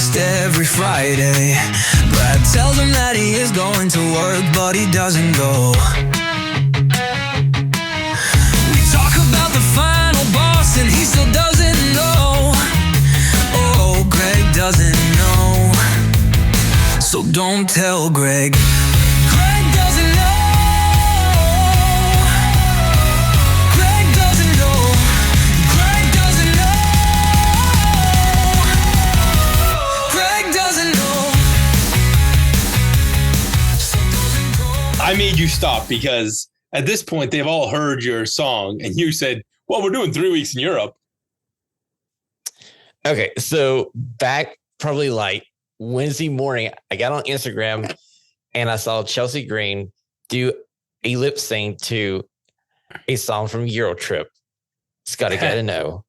podcast every Friday. Brad tells him that he is going to work, but he doesn't go. We talk about the final boss, and he still doesn't know. Oh, Greg doesn't know. So don't tell Greg. Greg doesn't know. Greg doesn't know. Greg doesn't know. Greg doesn't know. I made you stop because at this point they've all heard your song and you said, well, we're doing 3 weeks in Europe. Okay, so back probably like Wednesday morning, I got on Instagram and I saw Chelsea Green do a lip sync to a song from Euro Trip. It's Gotta Gotta Know.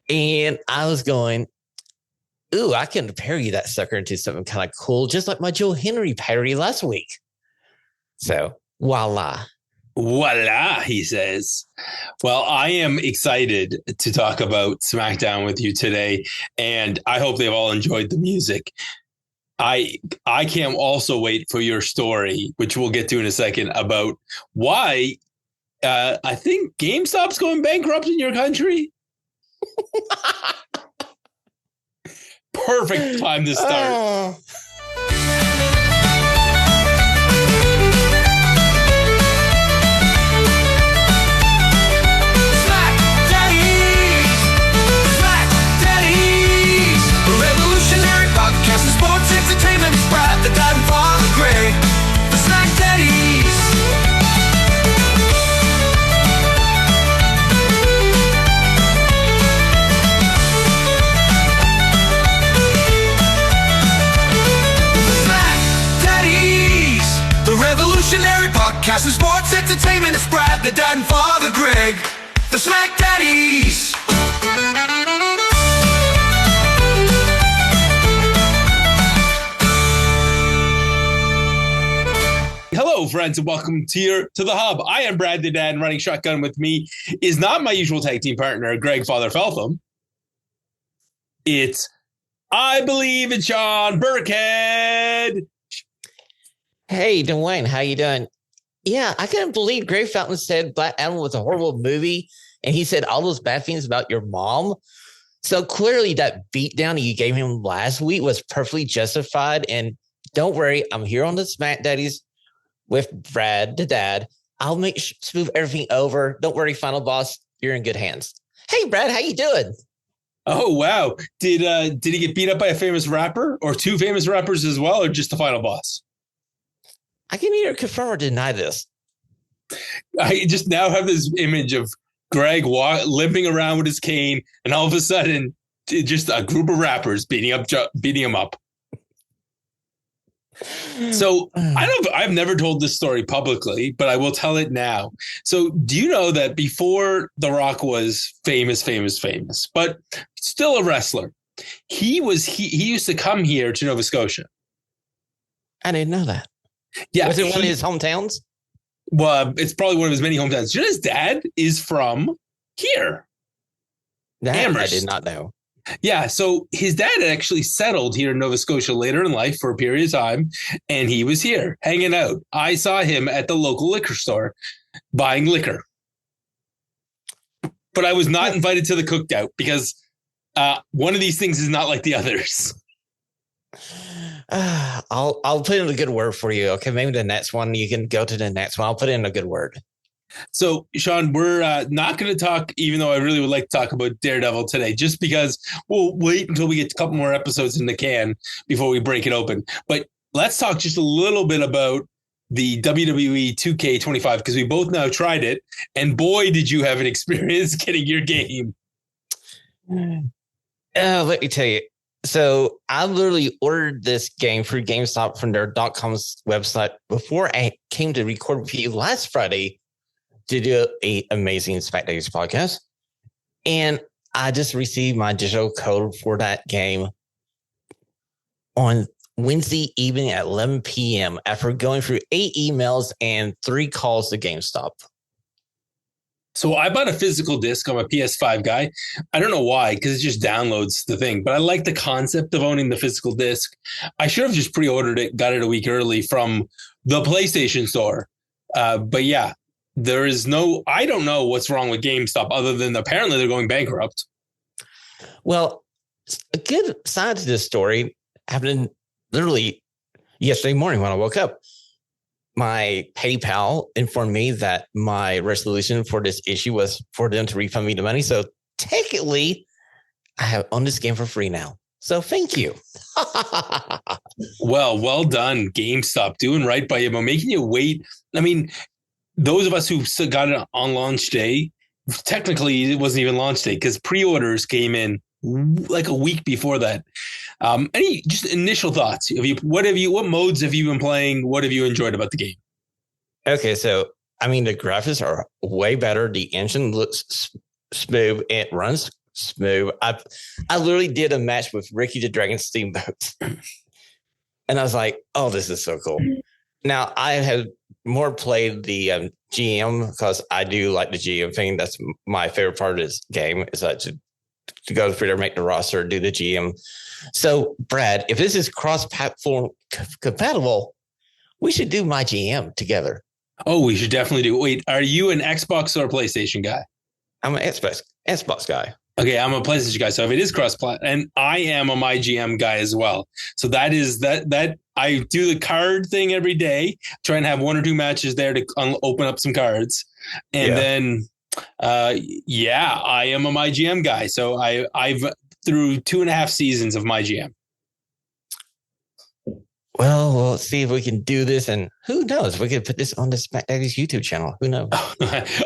And I was going, ooh, I can parody that sucker into something kind of cool, just like my Joe Henry parody last week. So, voila. Voila, he says. Well, I am excited to talk about SmackDown with you today, and I hope they've all enjoyed the music. I can't also wait for your story, which we'll get to in a second, about why I think GameStop's going bankrupt in your country. Perfect time to start. The God and Father Greg, the SmackDaddies. The SmackDaddies, the revolutionary podcast of sports entertainment. It's Brad, the Dad and Father Greg, the SmackDaddies. Hello, friends, and welcome to the Hub. I am Brad the Dad, and running shotgun with me is not my usual tag team partner, Greg Father Feltham. It's, I believe it's Sean Burkhead. Hey, Dwayne, how you doing? Yeah, I couldn't believe Greg Fountain said Black Adam was a horrible movie, and he said all those bad things about your mom. So clearly that beatdown you gave him last week was perfectly justified, and don't worry, I'm here on the SmackDaddies with Brad, the Dad. I'll smooth everything over. Don't worry, Final Boss, you're in good hands. Hey, Brad, how you doing? Oh, wow. Did he get beat up by a famous rapper or two famous rappers as well, or just the Final Boss? I can either confirm or deny this. I just now have this image of Greg limping around with his cane, and all of a sudden, just a group of rappers beating him up. So I've never told this story publicly, but I will tell it now. So do you know that before The Rock was famous, but still a wrestler, he used to come here to Nova Scotia. I didn't know that. Yeah. Was it one of his hometowns? Well, it's probably one of his many hometowns. You know, his dad is from here. That I did not know. Yeah, so his dad had actually settled here in Nova Scotia later in life for a period of time, and he was here hanging out. I saw him at the local liquor store buying liquor. But I was not invited to the cookout because one of these things is not like the others. I'll put in a good word for you. Okay, maybe the next one, you can go to the next one. I'll put in a good word. So, Sean, we're not going to talk, even though I really would like to talk about Daredevil today, just because we'll wait until we get a couple more episodes in the can before we break it open. But let's talk just a little bit about the WWE 2K25, because we both now tried it. And boy, did you have an experience getting your game. Let me tell you. So I literally ordered this game through GameStop from their .com's website before I came to record with you last Friday to do an amazing SmackDaddies podcast. And I just received my digital code for that game on Wednesday evening at 11 p.m. after going through 8 emails and 3 calls to GameStop. So I bought a physical disc. I'm a PS5 guy. I don't know why, because it just downloads the thing. But I like the concept of owning the physical disc. I should have just pre-ordered it, got it a week early from the PlayStation Store. But yeah, I don't know what's wrong with GameStop other than apparently they're going bankrupt. Well, a good side to this story happened literally yesterday morning when I woke up. My PayPal informed me that my resolution for this issue was for them to refund me the money. So technically, I have owned this game for free now. So thank you. Well done, GameStop, doing right by you, but making you wait. I mean, those of us who got it on launch day, technically it wasn't even launch day because pre-orders came in like a week before that. Any just initial thoughts? What modes have you been playing? What have you enjoyed about the game? Okay, so I mean the graphics are way better. The engine looks smooth. It runs smooth. I literally did a match with Ricky the Dragon Steamboat, and I was like, "Oh, this is so cool." Now I have more played the GM because I do like the GM thing. That's my favorite part of this game is that to go to Twitter, make the roster, do the GM. So, Brad, if this is cross-platform compatible, we should do my GM together. Oh, we should definitely do. Wait, are you an Xbox or PlayStation guy? I'm an Xbox guy. Okay, I'm a PlayStation guy. So if it is cross-plat, and I am a my GM guy as well. So that is that I do the card thing every day, try and have one or two matches there to open up some cards, and then. I am a my GM guy. So I've through 2.5 seasons of my GM. Well, we'll see if we can do this, and who knows? We could put this on the SmackDaddies YouTube channel. Who knows?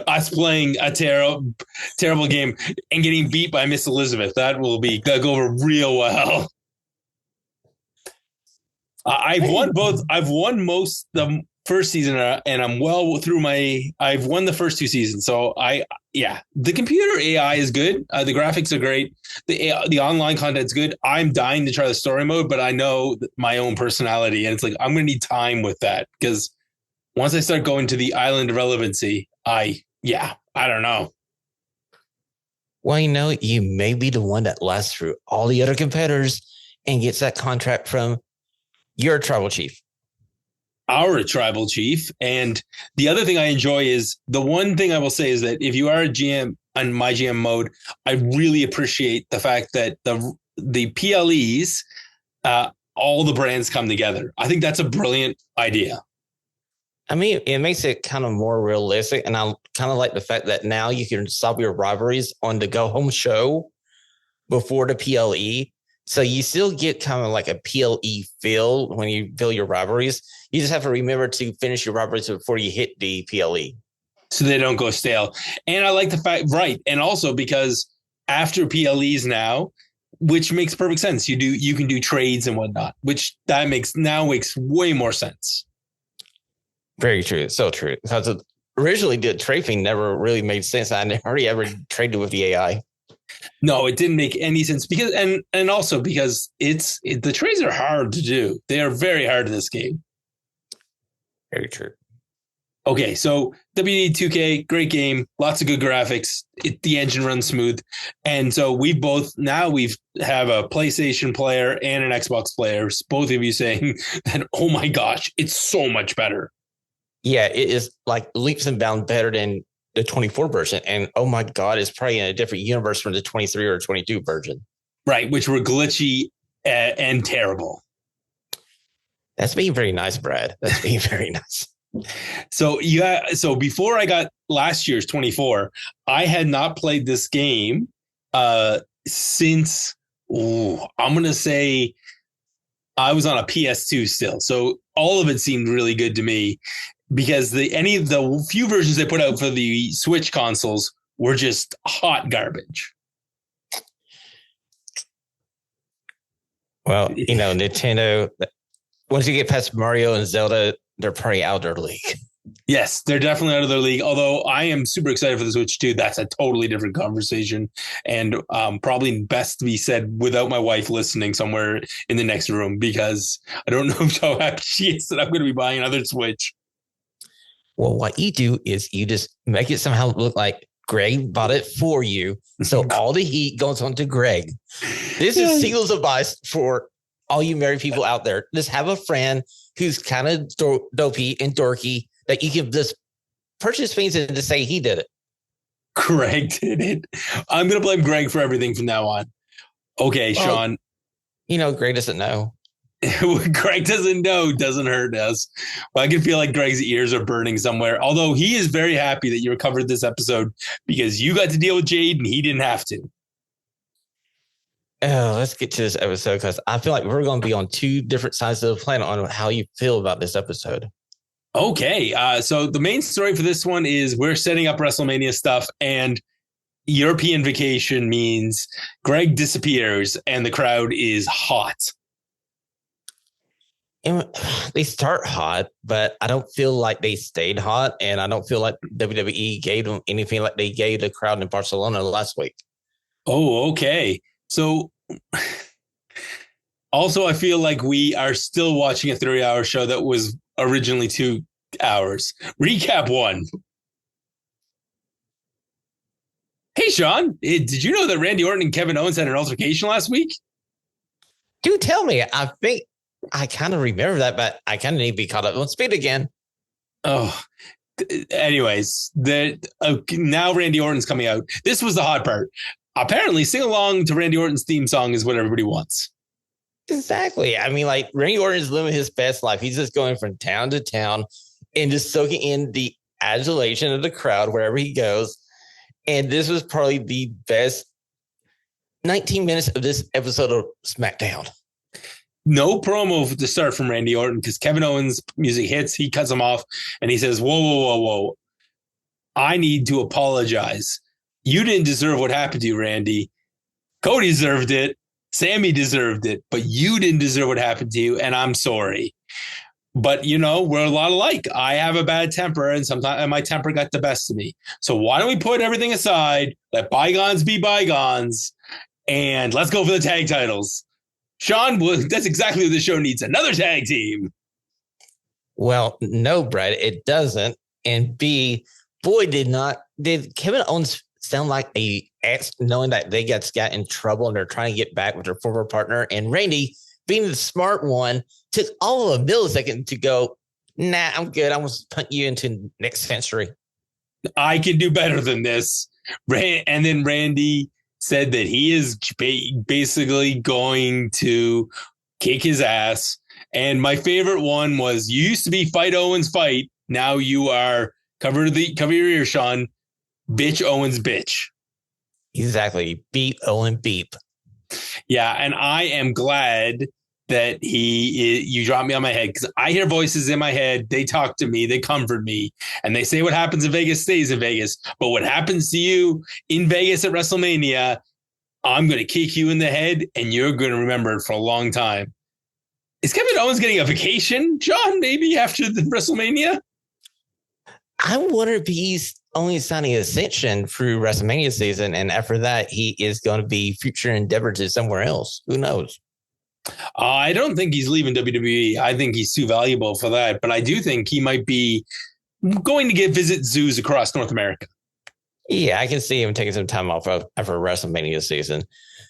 Us playing a terrible game and getting beat by Miss Elizabeth. That will go over real well. I've won both. I've won most the first season, and I'm well through I've won the first 2 seasons. So the computer AI is good. The graphics are great. The online content's good. I'm dying to try the story mode, but I know my own personality, and it's like I'm going to need time with that because once I start going to the island of relevancy, I don't know. Well, you may be the one that lasts through all the other competitors and gets that contract from your tribal chief. Our tribal chief. And the other thing I enjoy is the one thing I will say is that if you are a GM on my GM mode, I really appreciate the fact that the PLEs, all the brands come together. I think that's a brilliant idea. I mean, it makes it kind of more realistic. And I kind of like the fact that now you can stop your rivalries on the go home show before the PLE. So you still get kind of like a PLE feel when you fill your rivalries. You just have to remember to finish your rivalries before you hit the PLE. So they don't go stale. And I like the fact, right. And also because after PLEs now, which makes perfect sense. You can do trades and whatnot, which makes way more sense. Very true. So true. Because originally the trade thing never really made sense. I hardly ever traded with the AI. No, it didn't make any sense because and also because the trades are hard to do. They are very hard in this game. Very true. Okay, so WD 2K, great game, lots of good graphics. The engine runs smooth, and so we have a PlayStation player and an Xbox player. Both of you saying that, oh my gosh, it's so much better. Yeah, it is like leaps and bounds better than the 24 version. And oh my God, it's probably in a different universe from the 23 or 22 version. Right, which were glitchy and terrible. That's being very nice, Brad. That's being very nice. So before I got last year's 24, I had not played this game since I'm going to say I was on a PS2 still. So all of it seemed really good to me because any of the few versions they put out for the Switch consoles were just hot garbage. Well, Nintendo, once you get past Mario and Zelda, they're probably out of their league. Yes, they're definitely out of their league. Although I am super excited for the Switch too. That's a totally different conversation, and probably best to be said without my wife listening somewhere in the next room because I don't know how happy she is that I'm going to be buying another Switch. Well, what you do is you just make it somehow look like Greg bought it for you. So all the heat goes on to Greg. This is seals of advice for all you married people out there. Just have a friend who's kind of dopey and dorky that you can just purchase things and just say he did it. Greg did it. I'm going to blame Greg for everything from now on. Okay, well, Sean. Greg doesn't know. Greg doesn't know, doesn't hurt us. Well, I can feel like Greg's ears are burning somewhere. Although he is very happy that you recovered this episode because you got to deal with Jade and he didn't have to. Oh, let's get to this episode because I feel like we're going to be on two different sides of the planet on how you feel about this episode. Okay, so the main story for this one is we're setting up WrestleMania stuff, and European vacation means Greg disappears and the crowd is hot. And they start hot, but I don't feel like they stayed hot, and I don't feel like WWE gave them anything like they gave the crowd in Barcelona last week. Oh, okay. So also, I feel like we are still watching a 3-hour show that was originally 2 hours. Recap 1. Hey, Sean, did you know that Randy Orton and Kevin Owens had an altercation last week? Do tell me. I think I kind of remember that, but I kind of need to be caught up. Let's speak again. Oh, anyways, now Randy Orton's coming out. This was the hot part. Apparently, sing along to Randy Orton's theme song is what everybody wants. Exactly. I mean, like, Randy Orton is living his best life. He's just going from town to town and just soaking in the adulation of the crowd wherever he goes. And this was probably the best 19 minutes of this episode of SmackDown. No promo to start from Randy Orton because Kevin Owens' music hits. He cuts him off and he says, whoa. I need to apologize. You didn't deserve what happened to you, Randy. Cody deserved it. Sammy deserved it, but you didn't deserve what happened to you, and I'm sorry. But, we're a lot alike. I have a bad temper, and sometimes my temper got the best of me. So why don't we put everything aside, let bygones be bygones, and let's go for the tag titles. Sean, that's exactly what the show needs, another tag team. Well, no, Brad, it doesn't. And B, boy, did Kevin Owens sound like a ex, knowing that they got in trouble and they're trying to get back with their former partner. And Randy, being the smart one, took all of a millisecond to go, nah, I'm good. I'm going to punt you into next century. I can do better than this. And then Randy said that he is basically going to kick his ass. And my favorite one was, you used to be Fight Owens Fight. Now you are cover your ear, Sean. Bitch Owens bitch. Exactly. Beep Owen beep. Yeah, and I am glad that you dropped me on my head because I hear voices in my head. They talk to me, they comfort me, and they say what happens in Vegas stays in Vegas. But what happens to you in Vegas at WrestleMania, I'm going to kick you in the head, and you're going to remember it for a long time. Is Kevin Owens getting a vacation, John? Maybe after the WrestleMania? I wonder if he's only signing an extension through WrestleMania season, and after that, he is going to be future endeavor to somewhere else. Who knows? I don't think he's leaving WWE. I think he's too valuable for that. But I do think he might be going to visit zoos across North America. Yeah, I can see him taking some time off after WrestleMania season.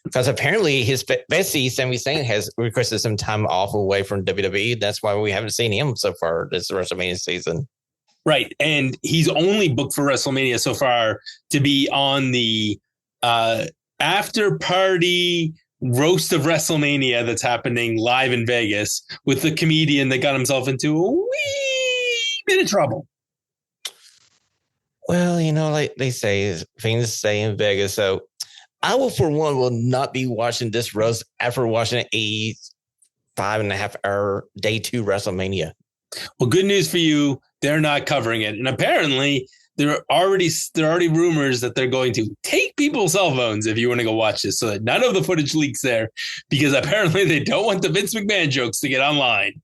Because apparently his bestie, Sami Zayn, has requested some time off away from WWE. That's why we haven't seen him so far this WrestleMania season. Right. And he's only booked for WrestleMania so far to be on the after party roast of WrestleMania that's happening live in Vegas with the comedian that got himself into a wee bit of trouble. Well, like they say, things stay in Vegas. So I will, for one, will not be watching this roast after watching a 5.5 hour day 2 WrestleMania. Well, good news for you. They're not covering it. And apparently there are already rumors that they're going to take people's cell phones if you want to go watch this so that none of the footage leaks there, because apparently they don't want the Vince McMahon jokes to get online.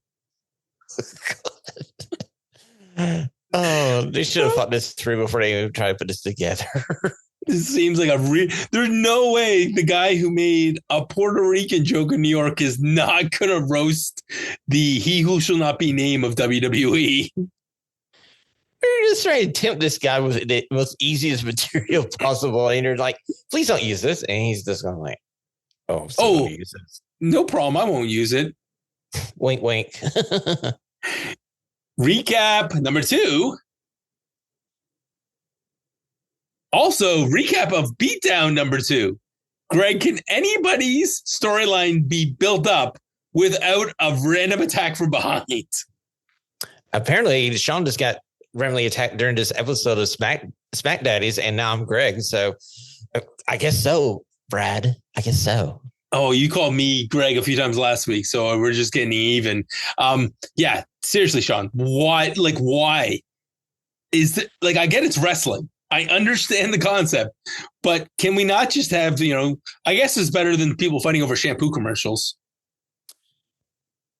Oh, they should have thought this through before they even tried to put this together. It seems like there's no way the guy who made a Puerto Rican joke in New York is not going to roast the he who shall not be named of WWE. You're just trying to tempt this guy with the most easiest material possible. And you're like, please don't use this. And he's just going like, oh, I'm still gonna use this. No problem. I won't use it. Wink, wink. Recap number 2. Also, recap of Beatdown number 2. Greg, can anybody's storyline be built up without a random attack from behind? Apparently, Sean just got randomly attacked during this episode of SmackDaddies, and now I'm Greg. So I guess so, Brad. I guess so. Oh, you called me Greg a few times last week, so we're just getting even. Yeah, seriously, Sean, why is it like, I get it's wrestling. I understand the concept, but can we not just have, I guess it's better than people fighting over shampoo commercials.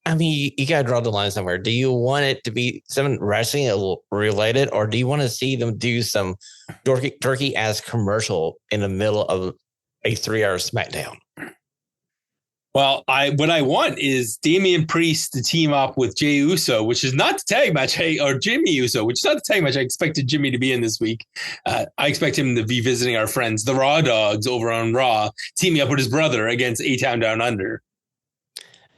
I mean, you got to draw the line somewhere. Do you want it to be something wrestling related, or do you want to see them do some dorky ass commercial in the middle of a 3-hour SmackDown? Well, what I want is Damian Priest to team up with Jey Uso, which is not the tag match, or Jimmy Uso, which is not the tag match I expected Jimmy to be in this week. I expect him to be visiting our friends, the Raw Dogs, over on Raw, teaming up with his brother against A-Town Down Under.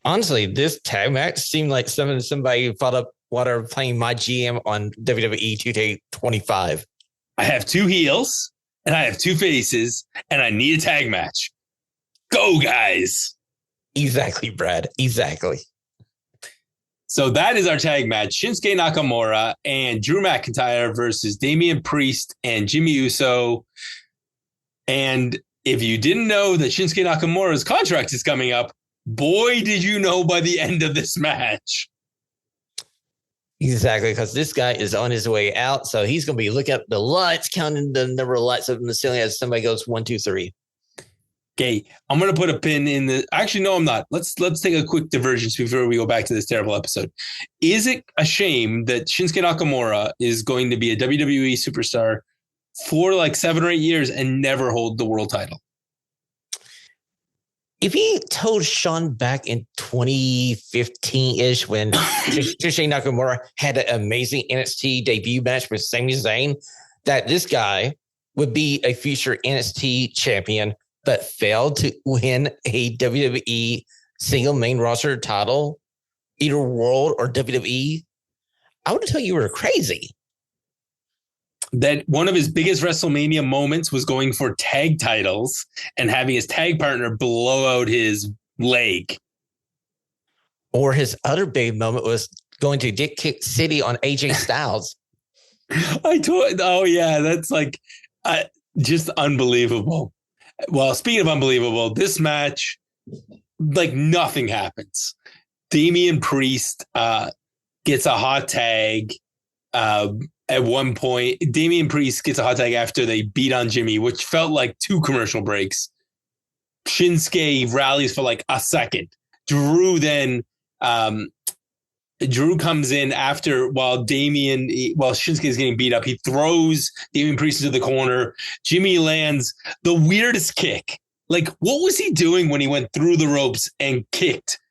Honestly, this tag match seemed like somebody fought up water playing my GM on WWE 2K25. I have 2 heels and I have 2 faces and I need a tag match. Go, guys. Exactly, Brad. Exactly. So that is our tag match. Shinsuke Nakamura and Drew McIntyre versus Damian Priest and Jimmy Uso. And if you didn't know that Shinsuke Nakamura's contract is coming up, boy, did you know by the end of this match. Exactly, because this guy is on his way out. So he's going to be looking at the lights, counting the number of lights up in the ceiling as somebody goes 1, 2, 3. Okay, I'm going to put a pin in the... Actually, no, I'm not. Let's take a quick divergence before we go back to this terrible episode. Is it a shame that Shinsuke Nakamura is going to be a WWE superstar for like 7 or 8 years and never hold the world title? If he told Sean back in 2015-ish when Shinsuke Nakamura had an amazing NXT debut match with Sami Zayn, that this guy would be a future NXT champion, but failed to win a WWE single main roster title, either World or WWE, I would tell you were crazy. That one of his biggest WrestleMania moments was going for tag titles and having his tag partner blow out his leg. Or his other big moment was going to Dick Kick City on AJ Styles. Oh yeah, that's like just unbelievable. Well, speaking of unbelievable, this match, like nothing happens. Damian Priest gets a hot tag. At one point, Damian Priest gets a hot tag after they beat on Jimmy, which felt like 2 commercial breaks. Shinsuke rallies for like a second. Drew comes in after while Shinsuke is getting beat up. He throws Damian Priest into the corner. Jimmy lands the weirdest kick. Like, what was he doing when he went through the ropes and kicked?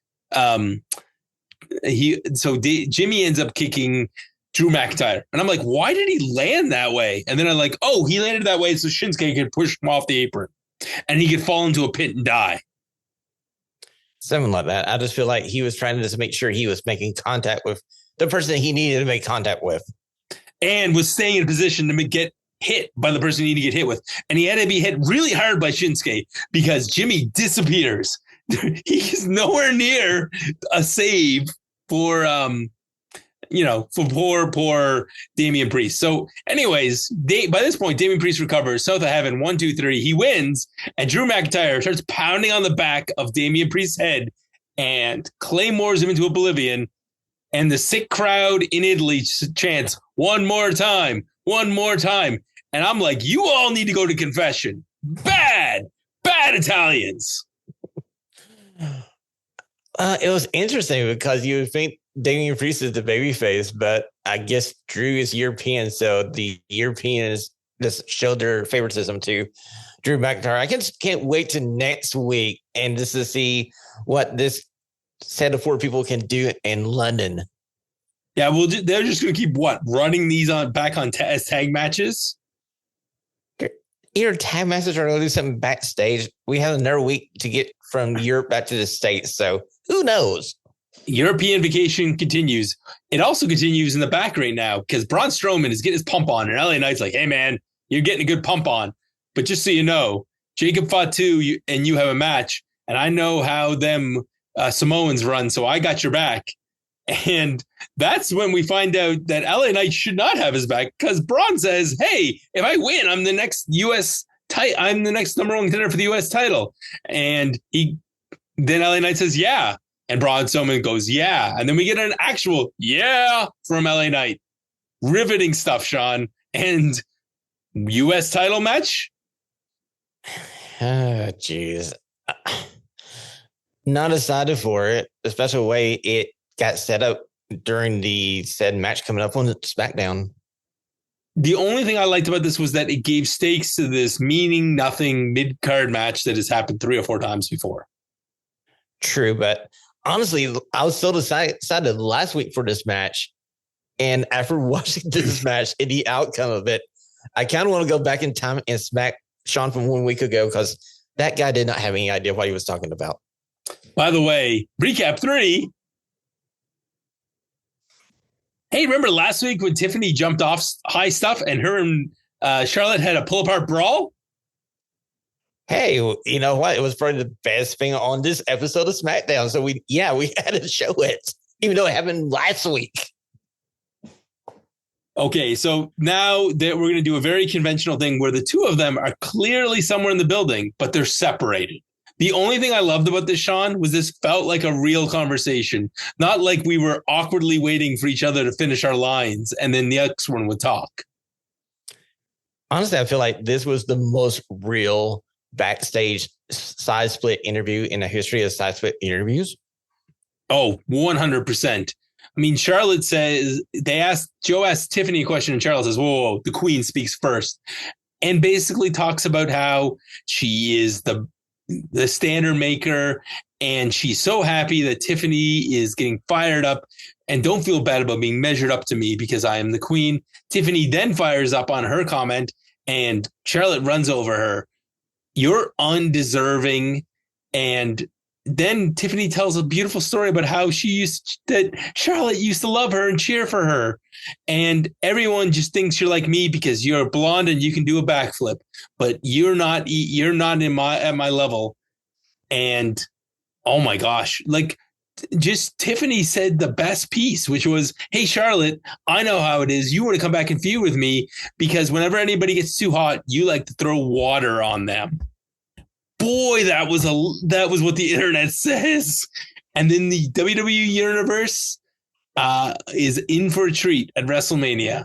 Jimmy ends up kicking Drew McIntyre. And I'm like, why did he land that way? And then I'm like, oh, he landed that way so Shinsuke could push him off the apron and he could fall into a pit and die. Something like that. I just feel like he was trying to just make sure he was making contact with the person that he needed to make contact with. And was staying in a position to get hit by the person he needed to get hit with. And he had to be hit really hard by Shinsuke because Jimmy disappears. He's nowhere near a save for poor Damian Priest. So anyways, by this point, Damian Priest recovers. South of Heaven, 1, 2, 3. He wins. And Drew McIntyre starts pounding on the back of Damian Priest's head and claymores him into oblivion. And the sick crowd in Italy chants, one more time. And I'm like, you all need to go to confession. Bad Italians. It was interesting because you would think Damian Priest is the babyface, but I guess Drew is European, so the Europeans just showed their favoritism to Drew McIntyre. I can't wait to next week and just to see what this set of 4 people can do in London. Yeah, they're just going to keep running these back on as tag matches. Either tag matches or do something backstage. We have another week to get from Europe back to the States, so who knows? European vacation continues. It also continues in the back right now because Braun Strowman is getting his pump on, and LA Knight's like, "Hey man, you're getting a good pump on, but just so you know, Jacob Fatu and you have a match, and I know how them Samoans run, so I got your back." And that's when we find out that LA Knight should not have his back because Braun says, "Hey, if I win, I'm the next I'm the next number one contender for the U.S. title." And then LA Knight says, "Yeah." And Braun Strowman goes, "Yeah." And then we get an actual "yeah" from LA Knight. Riveting stuff, Sean. And U.S. title match? Oh, jeez. Not excited for it, especially the way it got set up during the said match coming up on SmackDown. The only thing I liked about this was that it gave stakes to this meaning nothing mid-card match that has happened 3 or 4 times before. True, but honestly, I was so excited last week for this match. And after watching this match and the outcome of it, I kind of want to go back in time and smack Sean from 1 week ago because that guy did not have any idea what he was talking about. By the way, recap 3. Hey, remember last week when Tiffany jumped off high stuff and her and Charlotte had a pull-apart brawl? Hey, you know what? It was probably the best thing on this episode of SmackDown. So we had to show it, even though it happened last week. Okay, so now that we're going to do a very conventional thing where the two of them are clearly somewhere in the building, but they're separated. The only thing I loved about this, Sean, was this felt like a real conversation, not like we were awkwardly waiting for each other to finish our lines and then the next one would talk. Honestly, I feel like this was the most real backstage side split interview in the history of side split interviews. Oh, 100%. I mean, Charlotte says, Joe asked Tiffany a question and Charlotte says, whoa, the queen speaks first. And basically talks about how she is the standard maker and she's so happy that Tiffany is getting fired up and don't feel bad about being measured up to me because I am the queen. Tiffany then fires up on her comment and Charlotte runs over her. You're undeserving. And then Tiffany tells a beautiful story about how Charlotte used to love her and cheer for her. And everyone just thinks you're like me because you're blonde and you can do a backflip, but you're not at my level. And oh my gosh, like just Tiffany said the best piece, which was, hey, Charlotte, I know how it is. You want to come back and feud with me because whenever anybody gets too hot, you like to throw water on them. Boy, that was what the internet says. And then the WWE universe is in for a treat at WrestleMania.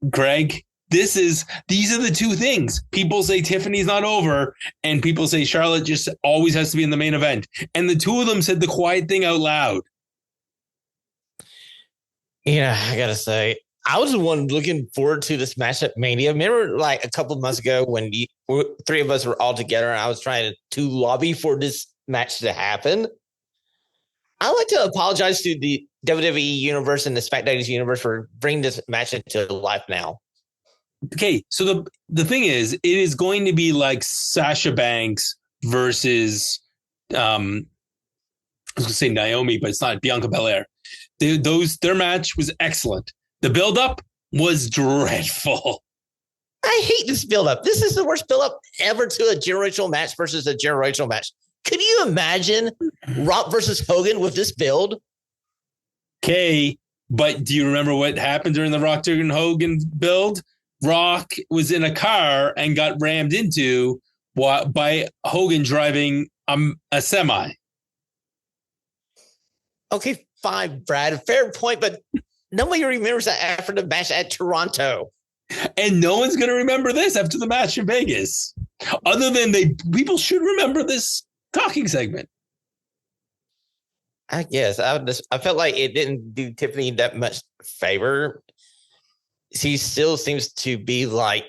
Greg, these are the two things. People say Tiffany's not over, and people say Charlotte just always has to be in the main event. And the two of them said the quiet thing out loud. Yeah, I gotta say, I was the one looking forward to this match at Mania. Remember, like a couple of months ago when 3 of us were all together and I was trying to lobby for this match to happen? I'd like to apologize to the WWE universe and the SmackDaddies universe for bringing this match into life now. Okay, so the thing is, it is going to be like Sasha Banks versus, I was going to say Naomi, but it's not, Bianca Belair. Their match was excellent. The buildup was dreadful. I hate this buildup. This is the worst buildup ever to a generational match versus a generational match. Could you imagine Rock versus Hogan with this build? Okay, but do you remember what happened during the Rock Hogan build? Rock was in a car and got rammed into by Hogan driving a semi. Okay, fine, Brad. Fair point, but nobody remembers that after the match at Toronto. And no one's going to remember this after the match in Vegas. Other than people should remember this talking segment. I guess. I felt like it didn't do Tiffany that much favor. She still seems to be like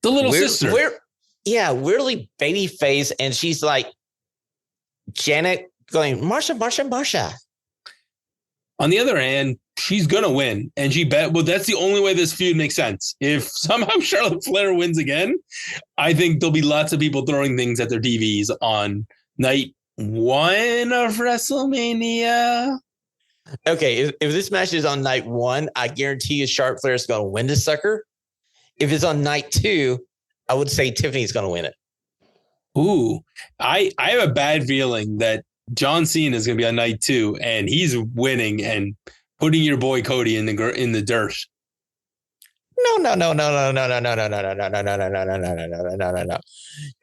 the little sister. Weirdly baby face. And she's like Janet going, Marsha, Marsha, Marsha. On the other hand, she's going to win. And that's the only way this feud makes sense. If somehow Charlotte Flair wins again, I think there'll be lots of people throwing things at their TVs on night 1 of WrestleMania. Okay, if this match is on night 1, I guarantee you Charlotte Flair is going to win this sucker. If it's on night 2, I would say Tiffany's going to win it. Ooh, I have a bad feeling that John Cena is going to be on night 2, and he's winning and putting your boy Cody in the dirt. No.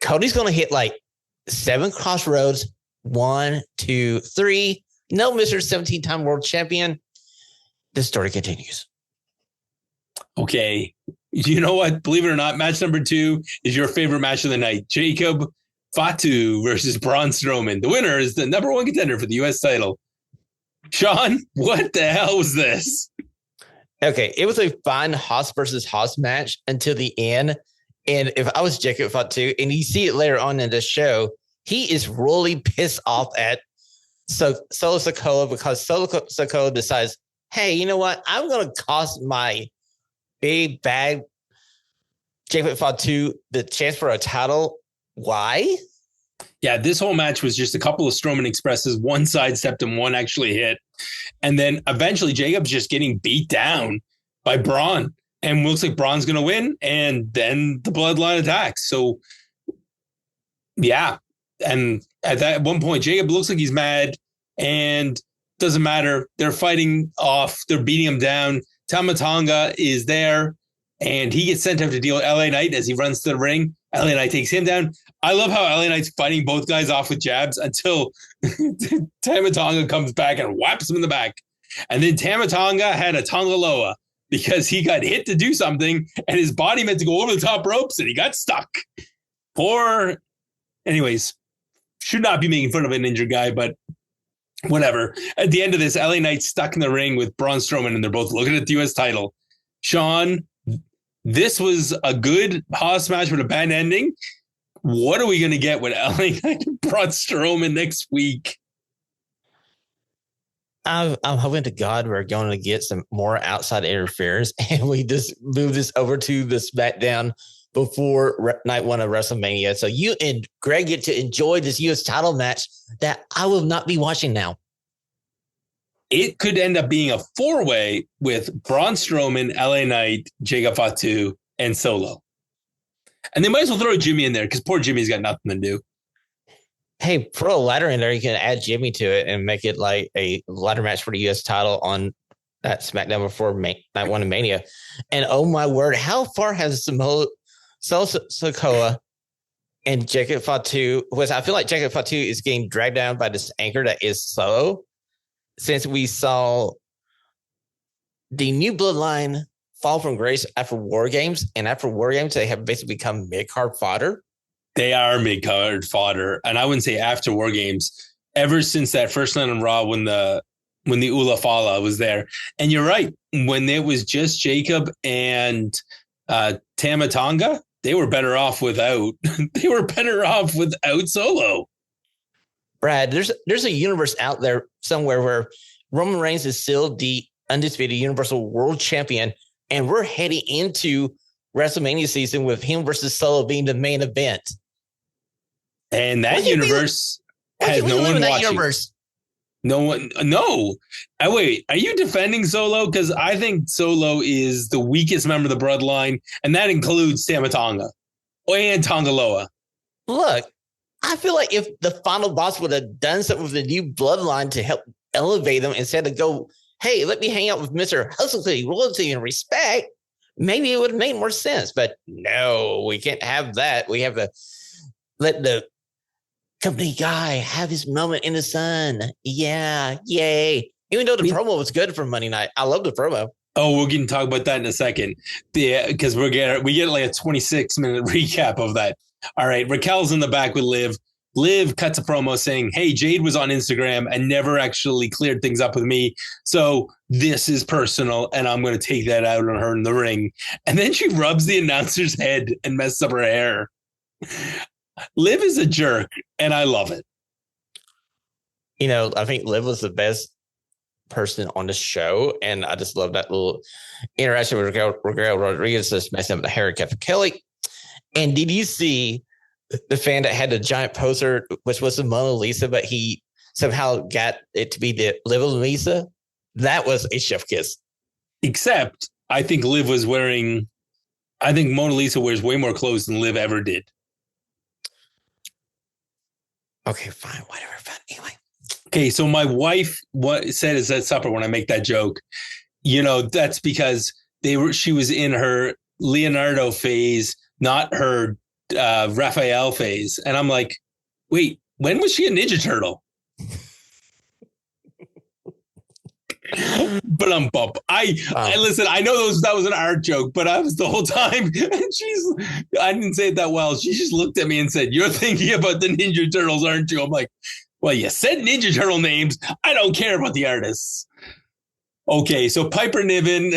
Cody's going to hit like 7 crossroads. 1, 2, 3. No, Mr. 17-time world champion. The story continues. Okay. You know what? Believe it or not, match number 2 is your favorite match of the night. Jacob Fatu versus Braun Strowman. The winner is the number 1 contender for the U.S. title. Sean, what the hell was this? Okay, it was a fine Haas versus Haas match until the end. And if I was Jacob Fatu, and you see it later on in the show, he is really pissed off at Solo Sikoa because Solo Sikoa decides, hey, you know what? I'm going to cost my big bad Jacob Fatu the chance for a title. Why? Yeah, this whole match was just a couple of Strowman Expresses, one sidestepped and one actually hit. And then eventually Jacob's just getting beat down by Braun. And looks like Braun's going to win. And then the bloodline attacks. So, yeah. And at that one point, Jacob looks like he's mad and doesn't matter. They're fighting off. They're beating him down. Tama Tonga is there. And he gets sent out to deal with LA Knight as he runs to the ring. LA Knight takes him down. I love how LA Knight's fighting both guys off with jabs until Tama Tonga comes back and whaps him in the back. And then Tama Tonga had a Tonga Loa because he got hit to do something and his body meant to go over the top ropes and he got stuck. Anyways, should not be making fun of an injured guy, but whatever. At the end of this, LA Knight's stuck in the ring with Braun Strowman and they're both looking at the U.S. title. Sean, this was a good Haas match with a bad ending. What are we going to get with LA Knight and Braun Strowman next week? I'm hoping to God we're going to get some more outside interference and we just move this over to the SmackDown before night 1 of WrestleMania. So you and Greg get to enjoy this U.S. title match that I will not be watching now. It could end up being a 4-way with Braun Strowman, LA Knight, Jacob Fatu, and Solo. And they might as well throw Jimmy in there because poor Jimmy's got nothing to do. Hey, throw a ladder in there. You can add Jimmy to it and make it like a ladder match for the U.S. title on that SmackDown before night 1 of Mania. And oh my word, how far has Solo Sikoa and Jacob Fatu, which I feel like Jacob Fatu is getting dragged down by this anchor that is Solo, since we saw the new bloodline fall from grace after War Games, and after War Games, they have basically become mid-card fodder. They are mid-card fodder, and I wouldn't say after War Games. Ever since that first night on Raw, when the Ula Fala was there, and you're right, when it was just Jacob and Tama Tonga, they were better off without. They were better off without Solo. Brad, there's a universe out there somewhere where Roman Reigns is still the undisputed Universal World Champion, and we're heading into WrestleMania season with him versus Solo being the main event. And that universe has no one watching. Universe? No one. No. Wait, are you defending Solo? Because I think Solo is the weakest member of the bloodline, and that includes Tama Tonga and Tonga Loa. Look, I feel like if the final boss would have done something with the new bloodline to help elevate them instead of go, hey, let me hang out with Mr. Hustlequity, royalty, and respect, maybe it would have made more sense. But no, we can't have that. We have to let the company guy have his moment in the sun. Yeah, yay. Even though the promo was good for Monday night. I love the promo. Oh, we're going to talk about that in a second. Yeah, because we get like a 26-minute recap of that. All right, Raquel's in the back with Liv. Liv cuts a promo saying, hey, Jade was on Instagram and never actually cleared things up with me. So this is personal, and I'm going to take that out on her in the ring. And then she rubs the announcer's head and messes up her hair. Liv is a jerk, and I love it. You know, I think Liv was the best person on the show. And I just love that little interaction with Raquel Rodriguez, just messing up the hair of Kelly. And did you see the fan that had the giant poster, which was the Mona Lisa, but he somehow got it to be the Liv Lisa? That was a chef kiss. Except I think Mona Lisa wears way more clothes than Liv ever did. Okay, fine, whatever. But anyway. Okay, so my wife said is at supper when I make that joke, that's because she was in her Leonardo phase, not her Raphael phase. And I'm like, wait, when was she a Ninja Turtle? But I listen, I know that was an art joke, but I was the whole time. And I didn't say it that well. She just looked at me and said, "You're thinking about the Ninja Turtles, aren't you?" I'm like, well, you said Ninja Turtle names. I don't care about the artists. Okay, so Piper Niven,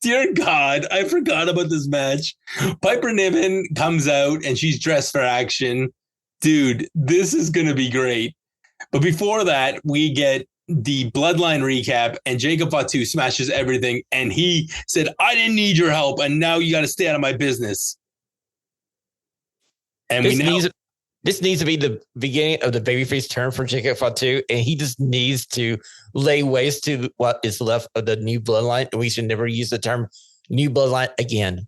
dear God, I forgot about this match. Piper Niven comes out and she's dressed for action. Dude, this is going to be great. But before that, we get the Bloodline recap, and Jacob Fatu smashes everything. And he said, I didn't need your help, and now you got to stay out of my business. And this needs to be the beginning of the babyface turn for Jacob Fatu, and he just needs to lay waste to what is left of the new bloodline. And we should never use the term new bloodline again.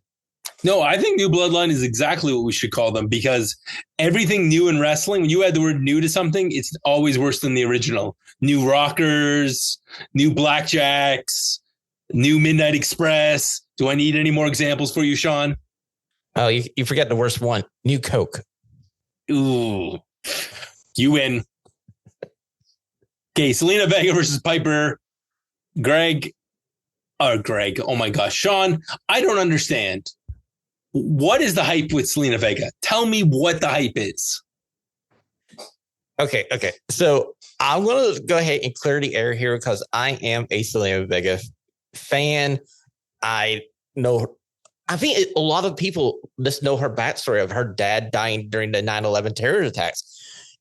No, I think new bloodline is exactly what we should call them, because everything new in wrestling, when you add the word new to something, it's always worse than the original. New Rockers, new Blackjacks, new Midnight Express. Do I need any more examples for you, Sean? Oh, you forget the worst one. New Coke. Ooh, you win. Okay, Selena Vega versus Piper. Greg. Oh my gosh, Sean, I don't understand. What is the hype with Selena Vega? Tell me what the hype is. Okay. So I'm going to go ahead and clear the air here because I am a Selena Vega fan. I think a lot of people just know her backstory of her dad dying during the 9/11 terror attacks.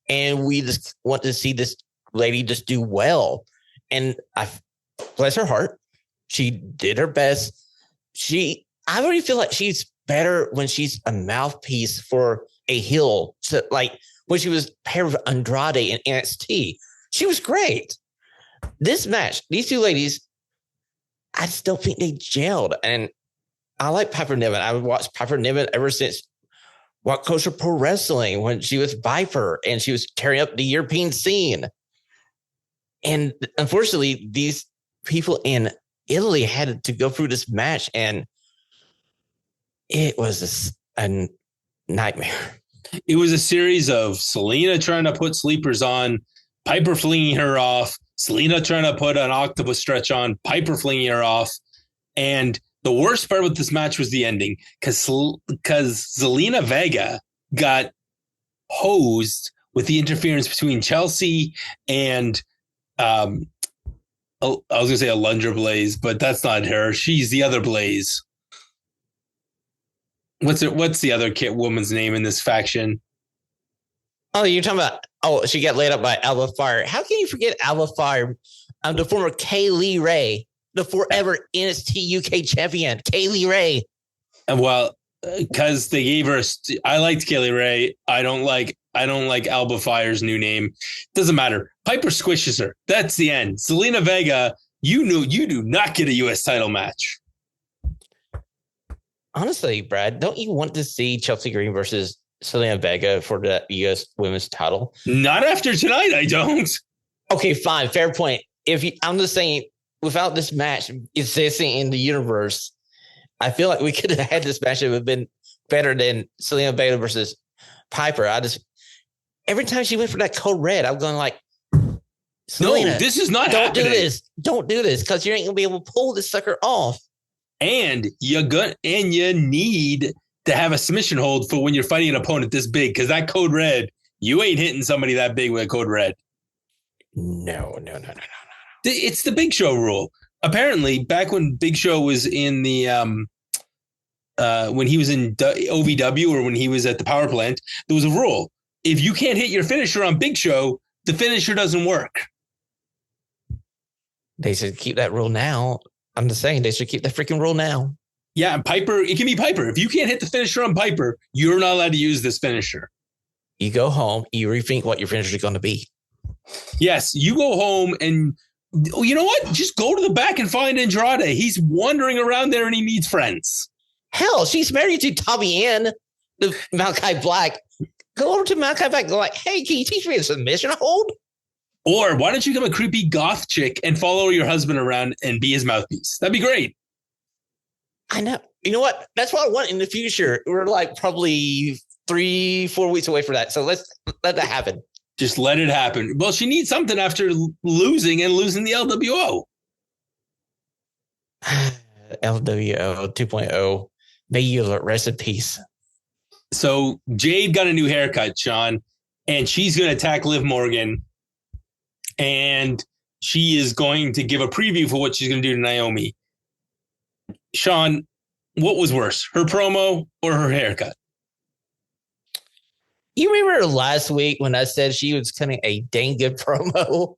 And we just want to see this lady just do well. And bless her heart, she did her best. I really feel like she's better when she's a mouthpiece for a heel. So, like when she was paired with Andrade in NXT, she was great. This match, these two ladies, I still think they gelled. And I like Piper Niven. I would watch Piper Niven ever since What Culture Pro Wrestling when she was Viper and she was tearing up the European scene. And unfortunately, these people in Italy had to go through this match, and it was a nightmare. It was a series of Selena trying to put sleepers on, Piper flinging her off, Selena trying to put an octopus stretch on, Piper flinging her off. And the worst part with this match was the ending, because Zelina Vega got hosed with the interference between Chelsea and I was going to say Alundra Blaze, but that's not her. She's the other Blaze. What's the other woman's name in this faction? Oh, you're talking about, she got laid up by Alba Fire. How can you forget Alba Fire? The former Kaylee Ray, the forever NXT UK champion, Kaylee Ray. Well, because they gave her I liked Kaylee Ray. I don't like Alba Fire's new name. Doesn't matter. Piper squishes her. That's the end. Selena Vega, you do not get a U.S. title match. Honestly, Brad, don't you want to see Chelsea Green versus Selena Vega for the U.S. women's title? Not after tonight, I don't. Okay, fine. Fair point. I'm just saying, without this match existing in the universe, I feel like we could have had this match that would have been better than Selena Vega versus Piper. Every time she went for that code red, I'm going like, Selena, no, this is not don't happening. do this. Don't do this, because you ain't gonna be able to pull this sucker off. And you need to have a submission hold for when you're fighting an opponent this big, because that code red, you ain't hitting somebody that big with a code red. No. It's the Big Show rule. Apparently, back when Big Show was in the when he was in OVW or when he was at the power plant, there was a rule. If you can't hit your finisher on Big Show, the finisher doesn't work. They should keep that rule now. I'm just saying they should keep the freaking rule now. Yeah, and Piper, it can be Piper. If you can't hit the finisher on Piper, you're not allowed to use this finisher. You go home, you rethink what your finisher is going to be. Yes, you go home and you know what? Just go to the back and find Andrade. He's wandering around there and he needs friends. Hell, she's married to Tommy Ann, the Malachi Black. Go over to Malachi Black and go like, hey, can you teach me a submission hold? Or why don't you become a creepy goth chick and follow your husband around and be his mouthpiece? That'd be great. I know. You know what? That's what I want in the future. We're like probably 3-4 weeks away from that. So let's let that happen. Just let it happen. Well, she needs something after losing the LWO. LWO 2.0. May you rest in peace. So Jade got a new haircut, Sean, and she's going to attack Liv Morgan. And she is going to give a preview for what she's going to do to Naomi. Sean, what was worse, her promo or her haircut? You remember last week when I said she was cutting a dang good promo?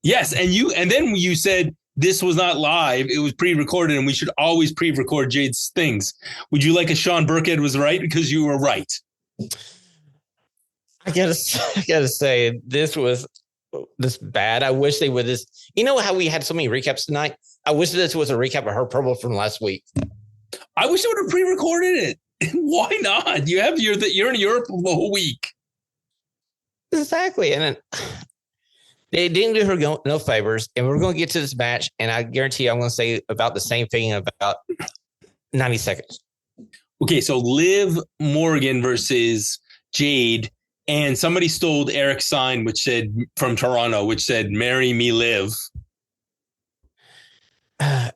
Yes, and then you said this was not live, it was pre-recorded, and we should always pre-record Jade's things. Would you like a Sean Burkhead was right? Because you were right. I gotta say, this was this bad. I wish they would just. You know how we had so many recaps tonight? I wish this was a recap of her promo from last week. I wish they would have pre-recorded it. Why not? You're in Europe the whole week. Exactly, and then they didn't do her no favors. And we're going to get to this match, and I guarantee you, I'm going to say about the same thing in about 90 seconds. Okay, so Liv Morgan versus Jade. And somebody stole Eric's sign, which said from Toronto, which said, "Marry me, Liv."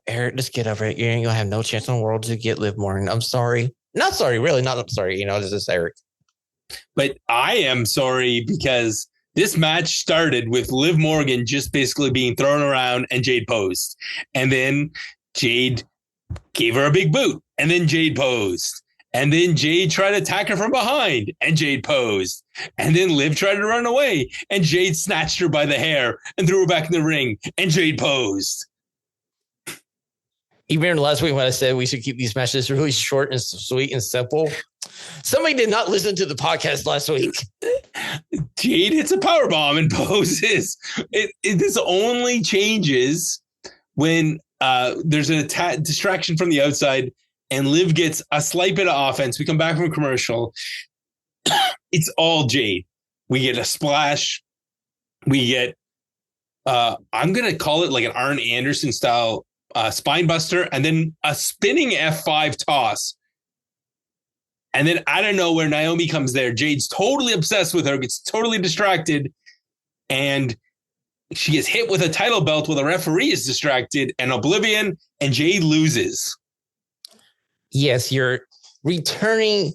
Eric, just get over it. You ain't going to have no chance in the world to get Liv Morgan. I'm sorry. Not sorry, really. Not I'm sorry. You know, this is Eric. But I am sorry because this match started with Liv Morgan just basically being thrown around and Jade posed. And then Jade gave her a big boot. And then Jade posed. And then Jade tried to attack her from behind, and Jade posed. And then Liv tried to run away, and Jade snatched her by the hair and threw her back in the ring, and Jade posed. Even last week when I said we should keep these matches really short and sweet and simple, somebody did not listen to the podcast last week. Jade hits a powerbomb and poses. This only changes when there's an distraction from the outside, and Liv gets a slight bit of offense. We come back from a commercial. It's all Jade. We get a splash. We get, I'm going to call it like an Arn Anderson style spine buster, and then a spinning F5 toss. And then I don't know where Naomi comes there. Jade's totally obsessed with her, gets totally distracted, and she gets hit with a title belt while the referee is distracted and oblivion, and Jade loses. Yes, you're returning,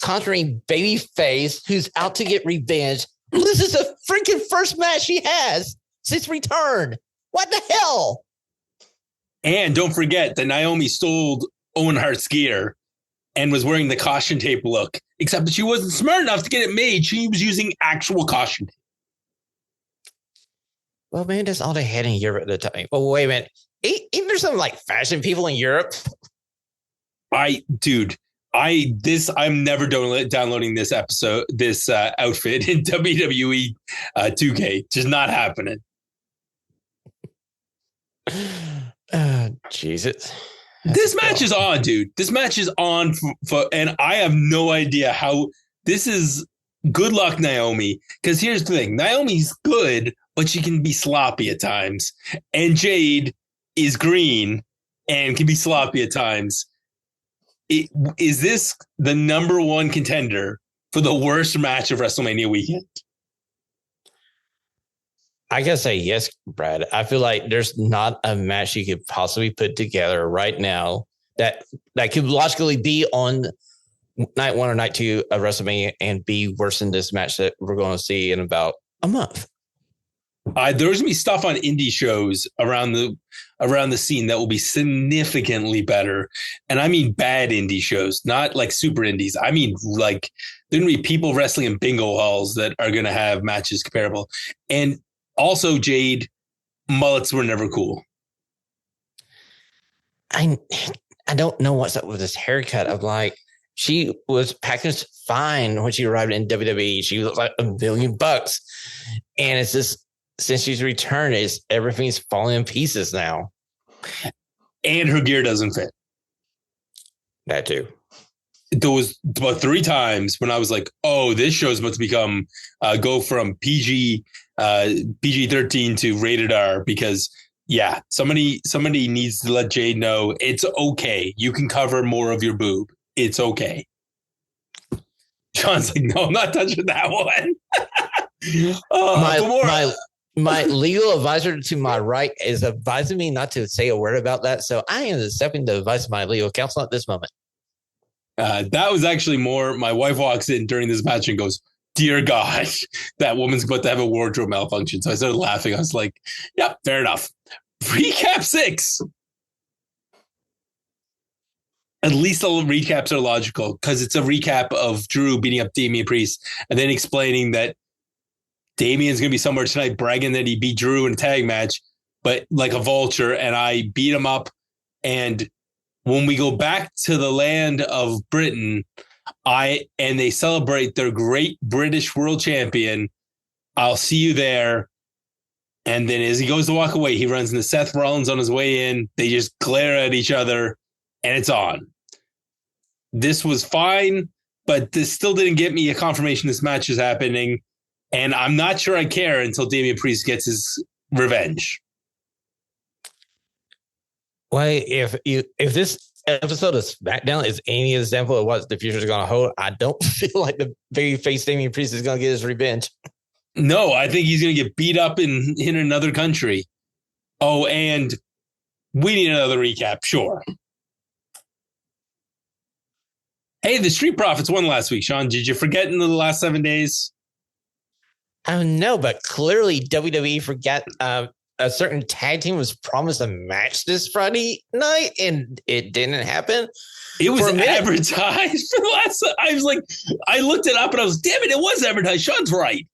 conquering baby face who's out to get revenge. This is the freaking first match she has since return. What the hell? And don't forget that Naomi stole Owen Hart's gear and was wearing the caution tape look, except that she wasn't smart enough to get it made. She was using actual caution tape. Well, man, that's all they had in Europe at the time. Oh, wait a minute. Ain't there some like fashion people in Europe? I'm never downloading this outfit in WWE 2K. Just not happening. Jesus. This match is on, dude. This match is on and I have no idea how this is. Good luck, Naomi. Because here's the thing. Naomi's good, but she can be sloppy at times. And Jade is green and can be sloppy at times. Is this the number one contender for the worst match of WrestleMania weekend? I gotta say yes, Brad. I feel like there's not a match you could possibly put together right now that could logically be on night 1 or night 2 of WrestleMania and be worse than this match that we're going to see in about a month. There's going to be stuff on indie shows around the scene that will be significantly better. And I mean bad indie shows, not like super indies. I mean, like, there's going to be people wrestling in bingo halls that are going to have matches comparable. And also, Jade, mullets were never cool. I don't know what's up with this haircut. I'm like, she was packaged fine when she arrived in WWE. She looked like $1 million. And it's just, since she's returned, everything's falling in pieces now. And her gear doesn't fit. That too. There was about 3 times when I was like, oh, this show's about to become go from PG-13 to rated R, because somebody needs to let Jade know it's okay. You can cover more of your boob. It's okay. Sean's like, no, I'm not touching that one. My legal advisor to my right is advising me not to say a word about that. So I am accepting the advice of my legal counsel at this moment. That was actually more. My wife walks in during this match and goes, dear God, that woman's about to have a wardrobe malfunction. So I started laughing. I was like, yep, fair enough. Recap 6. At least the recaps are logical, because it's a recap of Drew beating up Damian Priest and then explaining that Damian's going to be somewhere tonight bragging that he beat Drew in a tag match, but like a vulture, and I beat him up. And when we go back to the land of Britain, and they celebrate their great British world champion, I'll see you there. And then as he goes to walk away, he runs into Seth Rollins on his way in. They just glare at each other, and it's on. This was fine, but this still didn't get me a confirmation this match is happening. And I'm not sure I care until Damian Priest gets his revenge. Well, if this episode of SmackDown is any example of what the future is going to hold, I don't feel like the babyface Damian Priest is going to get his revenge. No, I think he's going to get beat up in another country. Oh, and we need another recap. Sure. Hey, the Street Profits won last week, Sean. Did you forget in the last 7 days? I don't know, but clearly WWE forgot a certain tag team was promised a match this Friday night, and it didn't happen. It was advertised for the last. I was like, I looked it up and I was, damn it was advertised. Sean's right.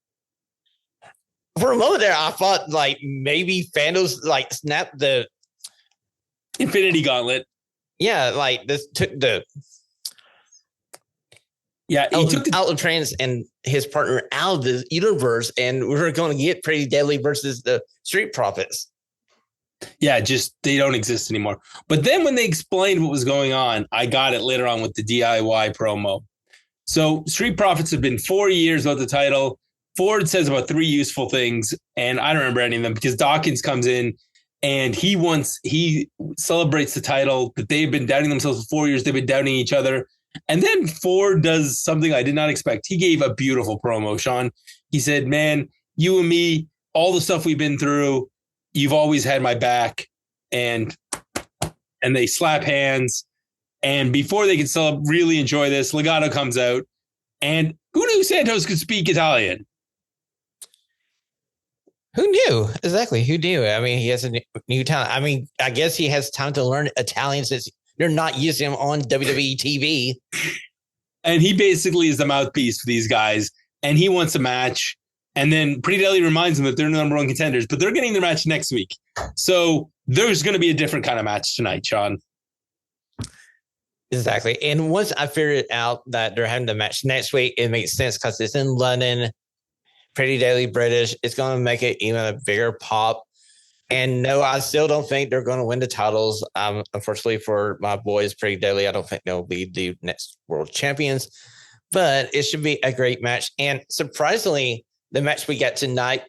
For a moment there, I thought like maybe Fandos like snapped the Infinity Gauntlet. Yeah, like this took the. Yeah, he took out of Trans and his partner out of the universe, and we were going to get Pretty Deadly versus the Street Profits. Yeah, just they don't exist anymore. But then when they explained what was going on, I got it later on with the DIY promo. So Street Profits have been 4 years without the title. Ford says about 3 useful things, and I don't remember any of them because Dawkins comes in and he celebrates the title that they've been doubting themselves for 4 years. They've been doubting each other. And then Ford does something I did not expect. He gave a beautiful promo, Sean. He said, man, you and me, all the stuff we've been through, you've always had my back. And they slap hands. And before they can really enjoy this, Legato comes out. And who knew Santos could speak Italian? Who knew? Exactly. Who knew? I mean, he has a new talent. I mean, I guess he has time to learn Italian since they're not using him on WWE TV. And he basically is the mouthpiece for these guys. And he wants a match. And then Pretty Deadly reminds them that they're the number one contenders, but they're getting their match next week. So there's going to be a different kind of match tonight, Sean. Exactly. And once I figured out that they're having the match next week, it makes sense because it's in London, Pretty Deadly British. It's going to make it even a bigger pop. And no, I still don't think they're going to win the titles. Unfortunately for my boys, Pretty Deadly, I don't think they'll be the next world champions. But it should be a great match. And surprisingly, the match we got tonight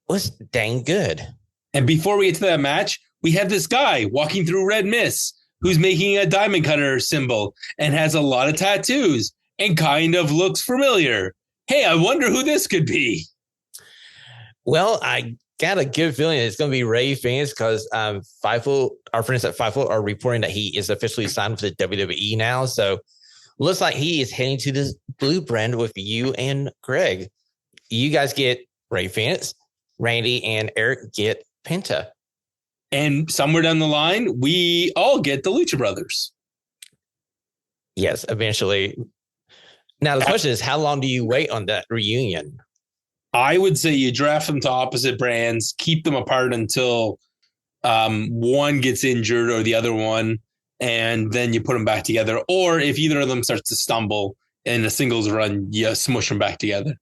was dang good. And before we get to that match, we have this guy walking through Red Mist who's making a diamond cutter symbol and has a lot of tattoos and kind of looks familiar. Hey, I wonder who this could be. Well, I got a good feeling it's going to be Ray Phoenix because Fightful, our friends at Fightful are reporting that he is officially signed with the WWE now. So looks like he is heading to this blue brand with you and Greg. You guys get Ray Phoenix, Randy and Eric get Penta. And somewhere down the line, we all get the Lucha Brothers. Yes, eventually. Now, the question is, how long do you wait on that reunion? I would say you draft them to opposite brands, keep them apart until one gets injured or the other one, and then you put them back together. Or if either of them starts to stumble in a singles run, you smush them back together.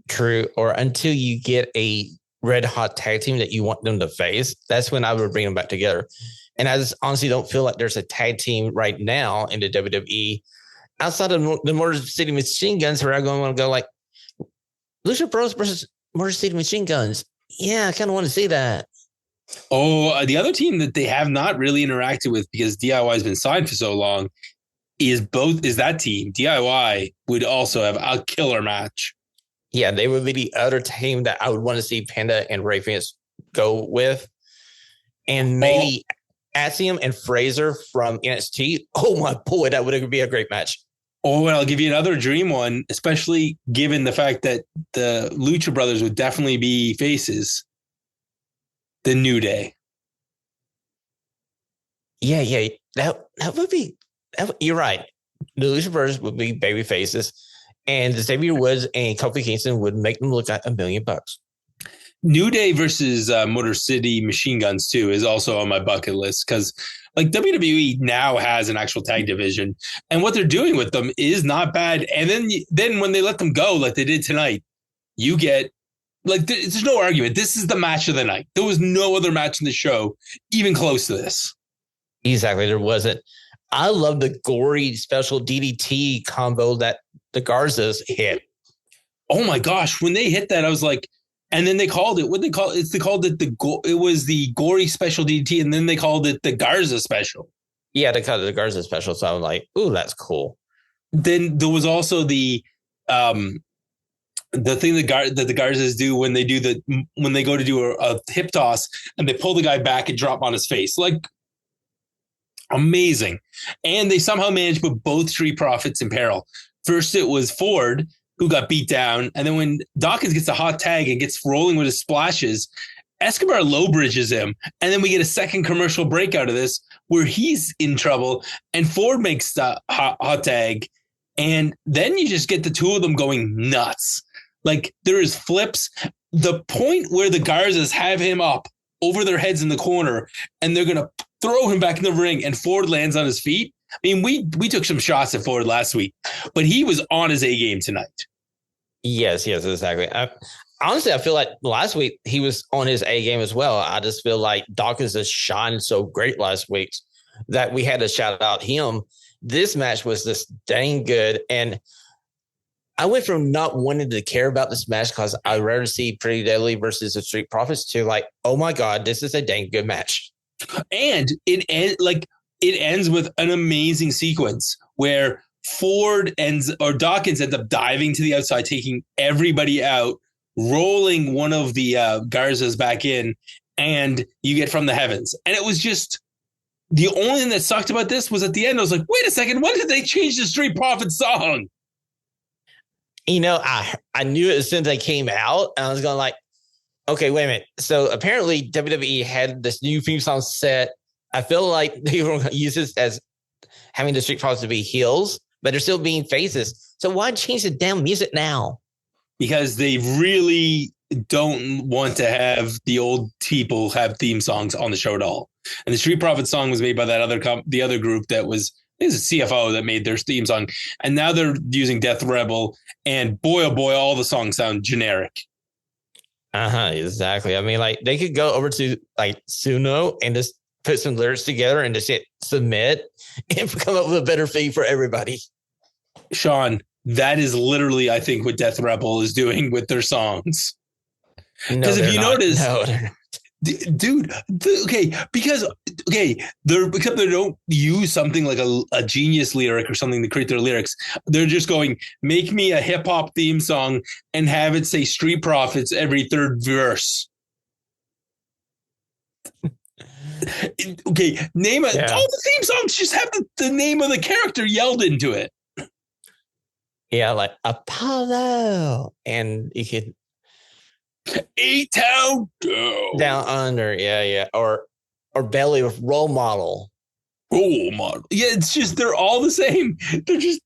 True. Or until you get a red hot tag team that you want them to face, that's when I would bring them back together. And I just honestly don't feel like there's a tag team right now in the WWE outside of the Motor City Machine Guns where I'm going to go like Lucha Bros versus Motor City Machine Guns. Yeah, I kind of want to see that. Oh, the other team that they have not really interacted with because DIY has been signed for so long is that team. DIY would also have a killer match. Yeah, they would be the other team that I would want to see Panda and Ray Phoenix go with. And maybe Axiom and Fraser from NXT. Oh, my boy, that would be a great match. Oh, and I'll give you another dream one, especially given the fact that the Lucha Brothers would definitely be faces. The New Day. Yeah. That would be, you're right. The Lucha Brothers would be baby faces. And Xavier Woods and Kofi Kingston would make them look like $1 million. New Day versus Motor City Machine Guns too is also on my bucket list because like WWE now has an actual tag division and what they're doing with them is not bad. And then when they let them go, like they did tonight, you get like there's no argument. This is the match of the night. There was no other match in the show even close to this. Exactly, there wasn't. I love the gory special DDT combo that the Garzas hit. Oh my gosh, when they hit that, I was like. And then they called it what they call it. They called it it was the gory special DDT, and then they called it the Garza special. Yeah, they called it the Garza special. So I'm like, ooh, that's cool. Then there was also the thing that the Garzas do when they go to do a hip toss and they pull the guy back and drop on his face, like amazing. And they somehow managed to put both Street Profits in peril. First, it was Ford who got beat down. And then when Dawkins gets a hot tag and gets rolling with his splashes, Escobar low bridges him. And then we get a second commercial break out of this where he's in trouble and Ford makes the hot tag. And then you just get the two of them going nuts. Like there is flips. The point where the Garzas have him up over their heads in the corner and they're going to throw him back in the ring and Ford lands on his feet. I mean, we took some shots at Ford last week, but he was on his A game tonight. Yes, exactly. Honestly, I feel like last week he was on his A game as well. I just feel like Dawkins has shined so great last week that we had to shout out him. This match was just dang good. And I went from not wanting to care about this match because I'd rather see Pretty Deadly versus the Street Profits to like, oh my God, this is a dang good match. And it ends with an amazing sequence where Dawkins ends up diving to the outside, taking everybody out, rolling one of the Garzas back in, and you get From the Heavens. And it was just the only thing that sucked about this was at the end. I was like, wait a second, when did they change the Street Profits song? You know, I knew it as soon as they came out, and I was going like, okay, wait a minute. So apparently WWE had this new theme song set. I feel like they were going to use this as having the Street Profits to be heels, but they're still being faces. So why change the damn music now? Because they really don't want to have the old people have theme songs on the show at all. And the Street Profits song was made by that the other group that was, I think it was a CFO that made their theme song. And now they're using Death Rebel. And boy, oh boy, all the songs sound generic. Exactly. I mean, like they could go over to like Suno and just put some lyrics together and just hit submit and come up with a better feed for everybody. Sean, that is literally, I think, what Death Rebel is doing with their songs. Because if you notice, dude, because they don't use something like a genius lyric or something to create their lyrics. They're just going, make me a hip hop theme song and have it say Street Profits every third verse. Okay, name it. Yeah. All the theme songs just have the name of the character yelled into it. Yeah, like Apollo, and you could A-Town Down Under, yeah, or Belly with Role Model. Yeah, it's just they're all the same. They're just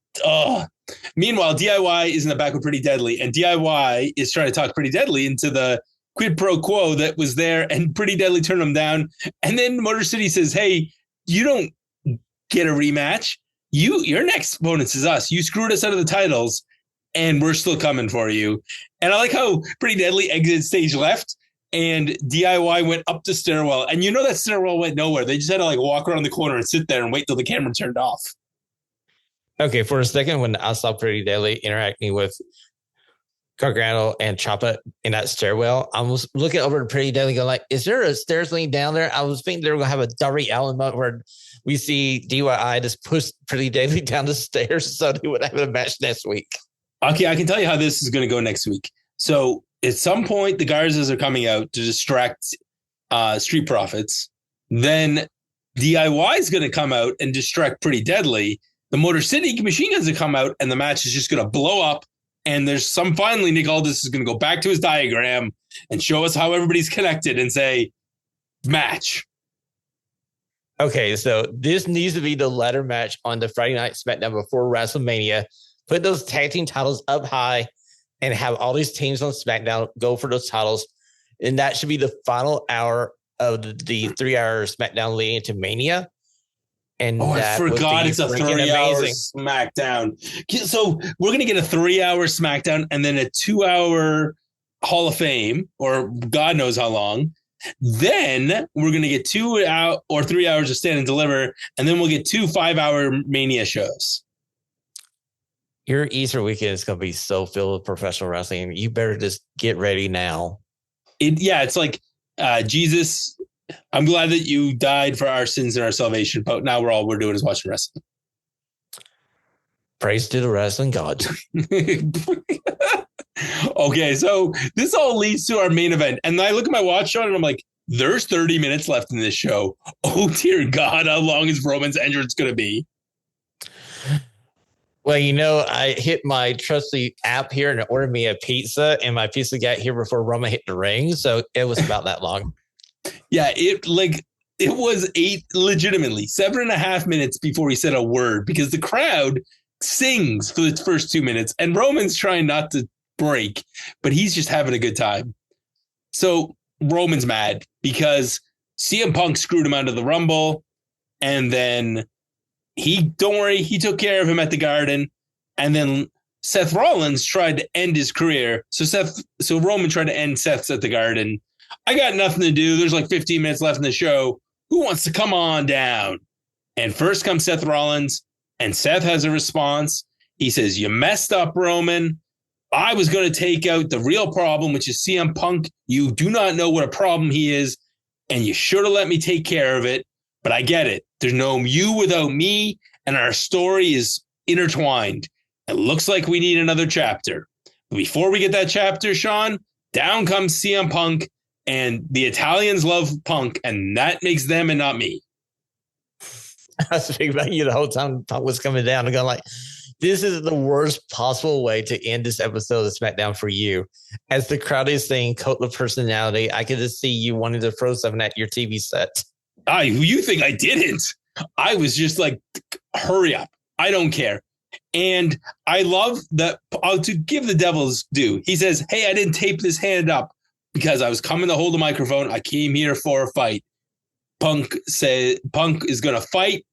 Meanwhile, DIY is in the back with Pretty Deadly, and DIY is trying to talk Pretty Deadly into the quid pro quo that was there, and Pretty Deadly turned him down. And then Motor City says, hey, you don't get a rematch. Your next opponent is us. You screwed us out of the titles, and we're still coming for you. And I like how Pretty Deadly exited stage left, and DIY went up the stairwell. And that stairwell went nowhere. They just had to walk around the corner and sit there and wait till the camera turned off. Okay, for a second, when I saw Pretty Deadly interacting with Gargano and Ciampa in that stairwell, I was looking over to Pretty Deadly going is there a stairs leading down there? I was thinking they were going to have a Darby Allin moment where we see DIY just push Pretty Deadly down the stairs so they would have a match next week. Okay, I can tell you how this is going to go next week. So at some point, the Garzas are coming out to distract Street Profits. Then DIY is going to come out and distract Pretty Deadly. The Motor City Machine Guns will come out, and the match is just going to blow up. And finally, Nick Aldis is going to go back to his diagram and show us how everybody's connected and say, match. Okay, so this needs to be the ladder match on the Friday Night SmackDown before WrestleMania. Put those tag team titles up high and have all these teams on SmackDown go for those titles. And that should be the final hour of the 3-hour SmackDown leading into Mania. And I forgot it's a 3-hour SmackDown. So we're going to get a 3-hour SmackDown and then a 2-hour Hall of Fame, or God knows how long. Then we're going to get 2 or 3 hours of Stand and Deliver, and then we'll get 2 5-hour Mania shows. Your Easter weekend is going to be so filled with professional wrestling. You better just get ready now. It's like Jesus. I'm glad that you died for our sins and our salvation, but now we're doing is watching wrestling. Praise to the wrestling gods. Okay, so this all leads to our main event. And I look at my watch on and I'm like, there's 30 minutes left in this show. Oh, dear God, how long is Roman's entrance going to be? Well, I hit my trusty app here and it ordered me a pizza, and my pizza got here before Roman hit the ring. So it was about that long. Yeah, it was legitimately 7.5 minutes before he said a word, because the crowd sings for the first 2 minutes and Roman's trying not to break, but he's just having a good time. So Roman's mad because CM Punk screwed him out of the Rumble, and then don't worry, he took care of him at the Garden, and then Seth Rollins tried to end his career. So Roman tried to end Seth's at the Garden. I got nothing to do. There's 15 minutes left in the show. Who wants to come on down? And first comes Seth Rollins, and Seth has a response. He says, you messed up, Roman. I was going to take out the real problem, which is CM Punk. You do not know what a problem he is, and you should have let me take care of it. But I get it. There's no you without me, and our story is intertwined. It looks like we need another chapter. But before we get that chapter, Sean, down comes CM Punk, and the Italians love Punk, and that makes them and not me. I was thinking about you the whole time Punk was coming down and going this is the worst possible way to end this episode of SmackDown for you. As the crowd is saying cult of personality, I could just see you wanting to throw something at your TV set. You think I didn't? I was just hurry up. I don't care. And I love that. To give the devil's due, he says, hey, I didn't tape this hand up because I was coming to hold a microphone. I came here for a fight. Punk said Punk is going to fight,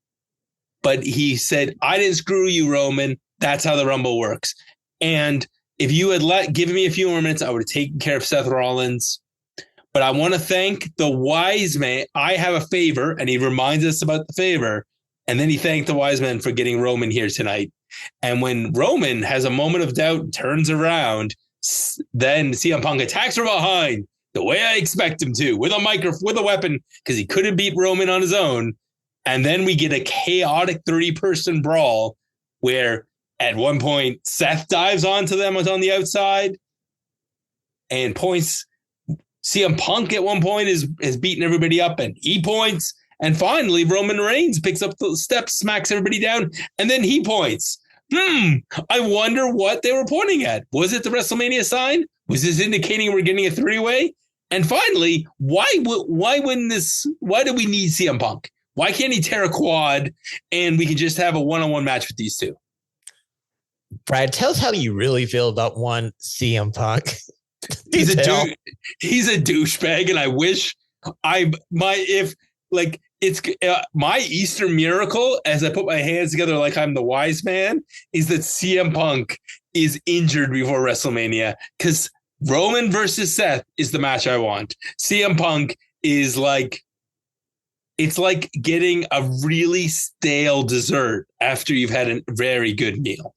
but he said, I didn't screw you, Roman. That's how the Rumble works. And if you had given me a few more minutes, I would have taken care of Seth Rollins. But I want to thank the wise man. I have a favor, and he reminds us about the favor. And then he thanked the wise man for getting Roman here tonight. And when Roman has a moment of doubt and turns around, then CM Punk attacks from behind the way I expect him to, with a weapon, because he couldn't beat Roman on his own. And then we get a chaotic 30-person brawl where at one point Seth dives onto them on the outside and points. CM Punk at one point is beating everybody up, and he points. And finally, Roman Reigns picks up the steps, smacks everybody down, and then he points. I wonder what they were pointing at. Was it the WrestleMania sign? Was this indicating we're getting a 3-way? And finally, why do we need CM Punk? Why can't he tear a quad and we can just have a one-on-one match with these two? Brad, tell us how you really feel about one CM Punk. He's a douchebag, and I wish it's my Easter miracle as I put my hands together like I'm the wise man is that CM Punk is injured before WrestleMania, because Roman versus Seth is the match I want. CM Punk is it's like getting a really stale dessert after you've had a very good meal.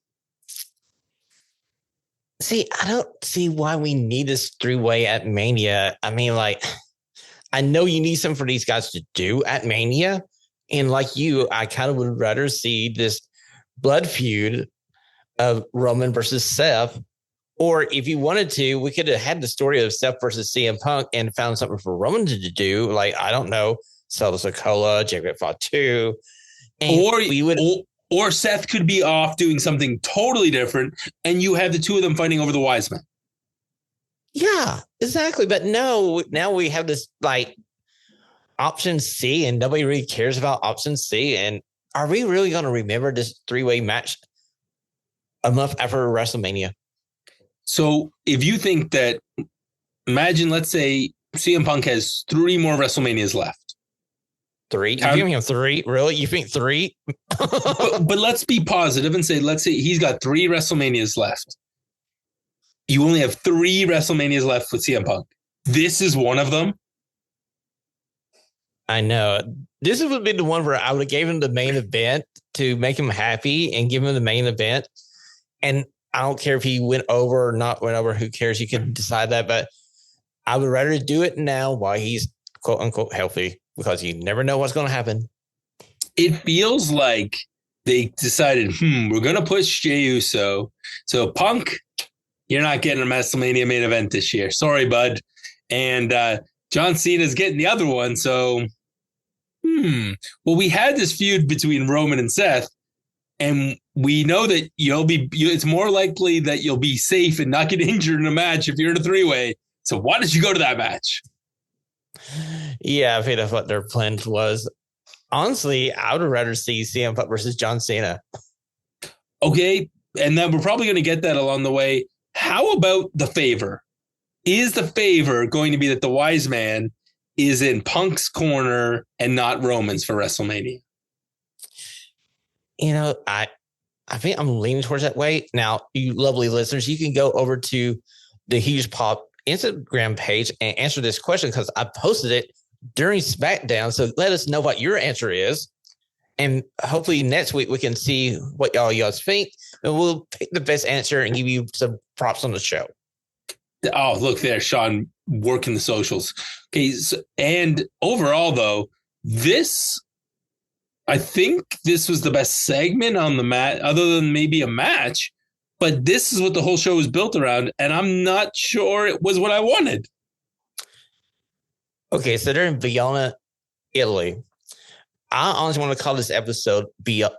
See, I don't see why we need this three-way at Mania. I mean, I know you need something for these guys to do at Mania. And like you, I kind of would rather see this blood feud of Roman versus Seth. Or if you wanted to, we could have had the story of Seth versus CM Punk and found something for Roman to do. Like, I don't know, Solo Sikoa, Jacob Fatu. Or Seth could be off doing something totally different, and you have the two of them fighting over the wise man. Yeah, exactly. But no, now we have this option C, and nobody really cares about option C. And are we really going to remember this three-way match a month after WrestleMania? So if you think that, imagine, let's say CM Punk has 3 more WrestleManias left. 3? You giving him 3? Really? You think 3? but let's be positive and say, let's say he's got 3 WrestleManias left. You only have 3 WrestleManias left with CM Punk. This is one of them. I know. This would be the one where I would have gave him the main event to make him happy and give him the main event. And I don't care if he went over or not went over. Who cares? You can decide that. But I would rather do it now while he's quote unquote healthy, because you never know what's going to happen. It feels like they decided, we're going to push Jey Uso. So Punk, you're not getting a WrestleMania main event this year. Sorry, bud. And John Cena's getting the other one. So, well, we had this feud between Roman and Seth, and we know that it's more likely that you'll be safe and not get injured in a match if you're in a 3-way. So why did you go to that match? Yeah, I think that's what their plan was. Honestly, I would rather see CM Punk versus John Cena. Okay, and then we're probably going to get that along the way. How about the favor? Is the favor going to be that the wise man is in Punk's corner and not Roman's for WrestleMania? I think I'm leaning towards that way. Now, you lovely listeners, you can go over to the Huge Pop Instagram page and answer this question, because I posted it during SmackDown. So let us know what your answer is. And hopefully next week we can see what y'all guys think, and we'll pick the best answer and give you some props on the show. Oh, look there, Sean, working the socials. Okay, and overall, though, I think this was the best segment on the mat, other than maybe a match. But this is what the whole show was built around, and I'm not sure it was what I wanted. Okay, so they're in Bologna, Italy. I honestly want to call this episode Bologna,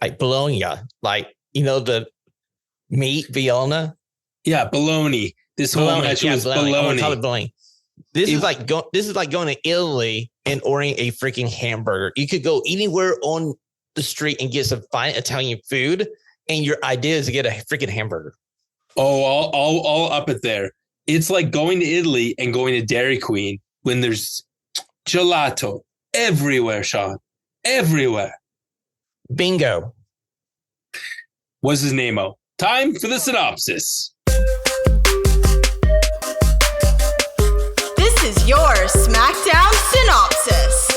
the meat Bologna. Yeah, Bologna. This whole match was Bologna. I want to call it Bologna. This is like going to Italy and ordering a freaking hamburger. You could go anywhere on the street and get some fine Italian food, and your idea is to get a freaking hamburger. Oh, all up it there. It's like going to Italy and going to Dairy Queen when there's gelato everywhere, Sean. Everywhere. Bingo. What's his name-o? Time for the synopsis. This is your SmackDown synopsis.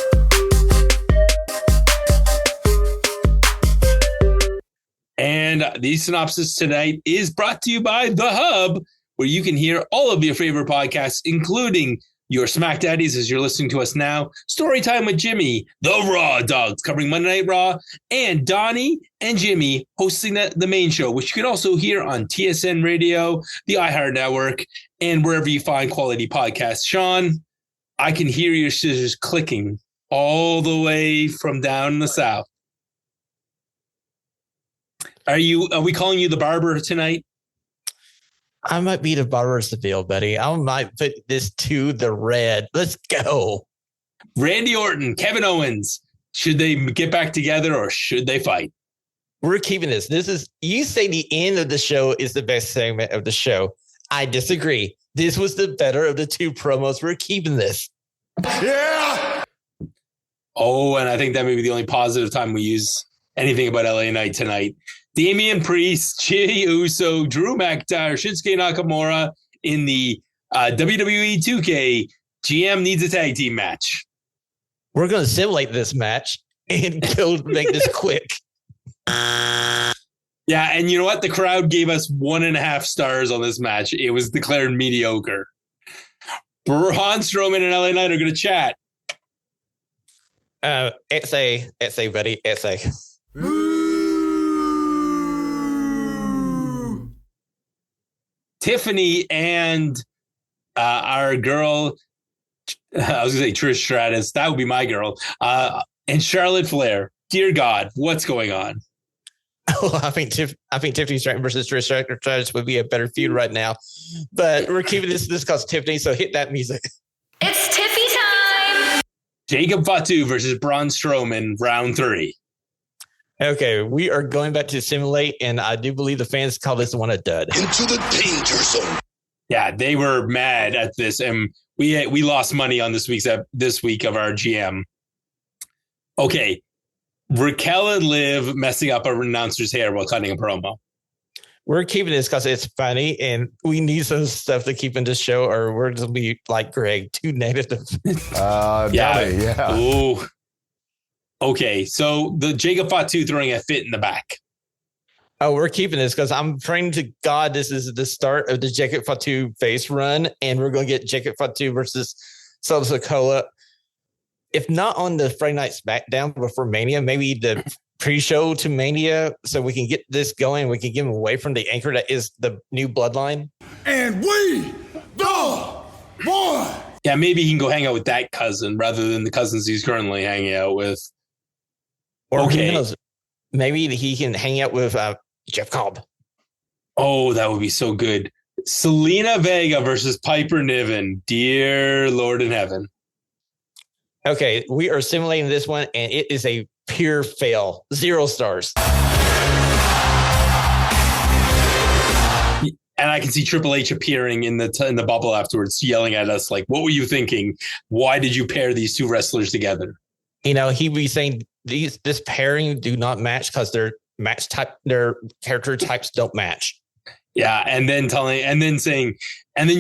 And the synopsis tonight is brought to you by The Hub, where you can hear all of your favorite podcasts, including your SmackDaddies as you're listening to us now, Storytime with Jimmy, The Raw Dogs covering Monday Night Raw, and Donnie and Jimmy hosting the main show, which you can also hear on TSN Radio, the iHeart Network, and wherever you find quality podcasts. Sean, I can hear your scissors clicking all the way from down in the south. Are we calling you the barber tonight? I might be the barber of Seville, buddy. I might put this to the red. Let's go. Randy Orton, Kevin Owens. Should they get back together or should they fight? We're keeping this. You say the end of the show is the best segment of the show. I disagree. This was the better of the two promos. We're keeping this. Yeah. Oh, and I think that may be the only positive time we use anything about LA Knight tonight. Damian Priest, Jey Uso, Drew McIntyre, Shinsuke Nakamura in the WWE 2K GM needs a tag team match. We're going to simulate this match and go make this quick. Yeah, and you know what? The crowd gave us 1.5 stars on this match. It was declared mediocre. Braun Strowman and LA Knight are going to chat. It's a, buddy. It's a. Tiffany and our girl, I was going to say Trish Stratus. That would be my girl. And Charlotte Flair. Dear God, what's going on? Oh, I think Tiffany Stratton versus Trish Stratus would be a better feud right now. But we're keeping this because Tiffany, so hit that music. It's Tiffy time! Jacob Fatu versus Braun Strowman, round 3. Okay, we are going back to simulate, and I do believe the fans call this one a dud. Into the danger zone. Yeah, they were mad at this, and we lost money on this week of our GM. Okay, Raquel and Liv messing up our announcer's hair while cutting a promo. We're keeping this because it's funny, and we need some stuff to keep in this show, or we're going to be like Greg, too negative. Yeah. Ooh. Okay, so the Jacob Fatu throwing a fit in the back. Oh, we're keeping this because I'm praying to God this is the start of the Jacob Fatu face run, and we're going to get Jacob Fatu versus Sikoa. If not on the Friday Night SmackDown before Mania, maybe the pre-show to Mania, so we can get this going. We can get him away from the anchor that is the new bloodline. And we the one. Yeah, maybe he can go hang out with that cousin rather than the cousins he's currently hanging out with. Or okay. Who knows? Maybe he can hang out with Jeff Cobb. Oh, that would be so good. Selena Vega versus Piper Niven. Dear Lord in heaven. Okay, we are simulating this one, and it is a pure fail. 0 stars. And I can see Triple H appearing in the bubble afterwards, yelling at us like, "What were you thinking? Why did you pair these two wrestlers together?" You know, he'd be saying this pairing do not match because their character types don't match. Yeah, and then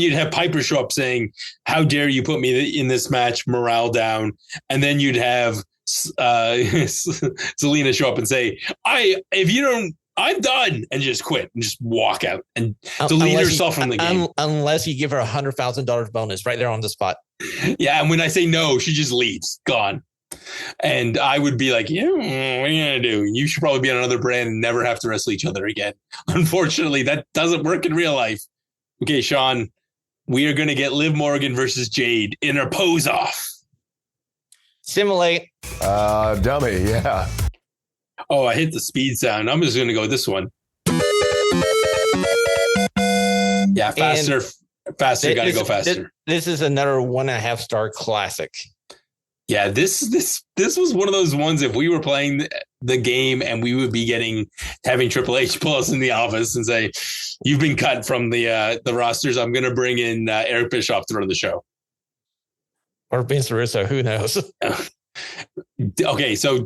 you'd have Piper show up saying, "How dare you put me in this match? Morale down." And then you'd have Selena show up and say, I'm done," and just quit and just walk out and delete herself from the game. Unless you give her $100,000 bonus right there on the spot. Yeah, and when I say no, she just leaves, gone. And I would be like, yeah, what are you going to do? You should probably be on another brand and never have to wrestle each other again. Unfortunately, that doesn't work in real life. Okay, Sean, we are going to get Liv Morgan versus Jade in her pose off. Simulate. Dummy, yeah. Oh, I hit the speed sound. I'm just going to go with this one. Yeah, faster, got to go faster. This is another 1.5 star classic. Yeah, this was one of those ones. If we were playing the game and we would be having Triple H pull us in the office and say, "You've been cut from the rosters. I'm going to bring in Eric Bischoff to run the show," or Vince Russo. Who knows? Okay, so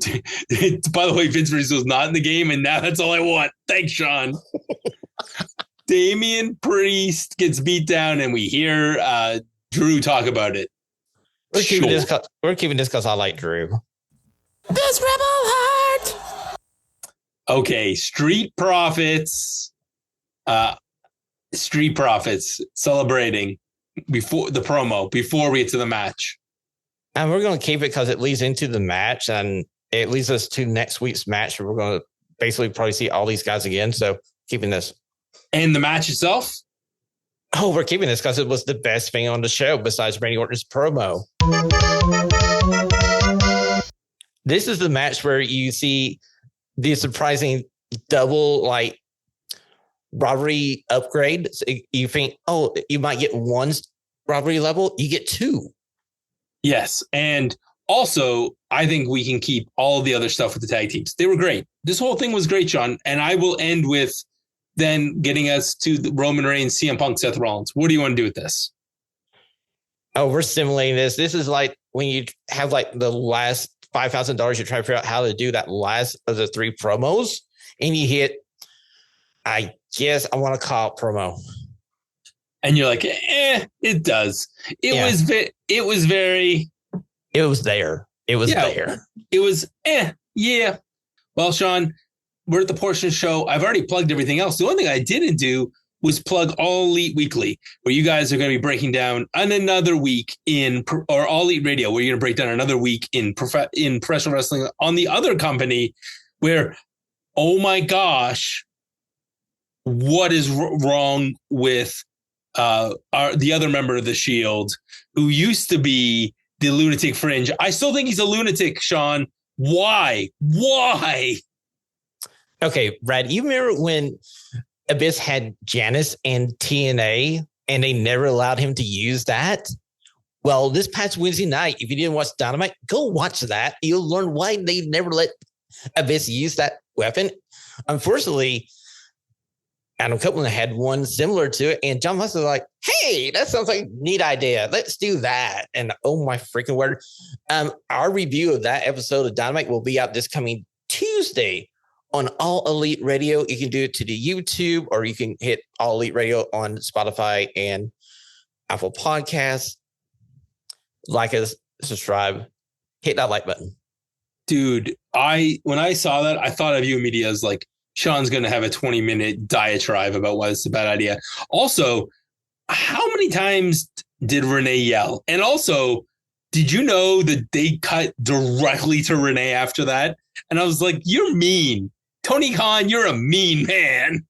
by the way, Vince Russo is not in the game, and now that's all I want. Thanks, Sean. Damian Priest gets beat down, and we hear Drew talk about it. We're keeping this because I like Drew. This rebel heart. Okay, Street Profits celebrating before the promo, before we get to the match. And we're going to keep it because it leads into the match, and it leads us to next week's match. We're going to basically probably see all these guys again. So keeping this. And the match itself? Oh, we're keeping this because it was the best thing on the show besides Randy Orton's promo. This is the match where you see the surprising double robbery upgrade. So you think, you might get one robbery level. You get 2. Yes. And Also, I think we can keep all the other stuff with the tag teams. They were great. This whole thing was great, Sean. And I will end with then getting us to the Roman Reigns, CM Punk, Seth Rollins. What do you want to do with this? Oh, we're simulating this. This is like when you have like the last $5,000, you try to figure out how to do that last of the 3 promos, and you hit, I guess I want to call it promo. And you're like, it does. It was there. It was there. It was, yeah. Well, Sean, we're at the portion of the show. I've already plugged everything else. The only thing I didn't do was plug All Elite Weekly, where you guys are going to be breaking down another week or All Elite Radio, where you're going to break down another week in professional wrestling on the other company where, oh my gosh, what is wrong with the other member of the Shield who used to be the Lunatic Fringe? I still think he's a lunatic, Sean. Why? Okay, Brad, you remember when Abyss had Janice and TNA and they never allowed him to use that? Well, this past Wednesday night, if you didn't watch Dynamite, go watch that. You'll learn why they never let Abyss use that weapon. Unfortunately, Adam Copeland had one similar to it, and John Musk was like, hey, that sounds like a neat idea. Let's do that. And oh my freaking word. Our review of that episode of Dynamite will be out this coming Tuesday on All Elite Radio. You can do it to the YouTube, or you can hit All Elite Radio on Spotify and Apple Podcasts. Like us, subscribe, hit that like button. Dude, when I saw that, I thought of you immediately as like, Sean's going to have a 20-minute diatribe about why it's a bad idea. Also, how many times did Renee yell? And also, did you know that they cut directly to Renee after that? And I was like, you're mean. Tony Khan, you're a mean man.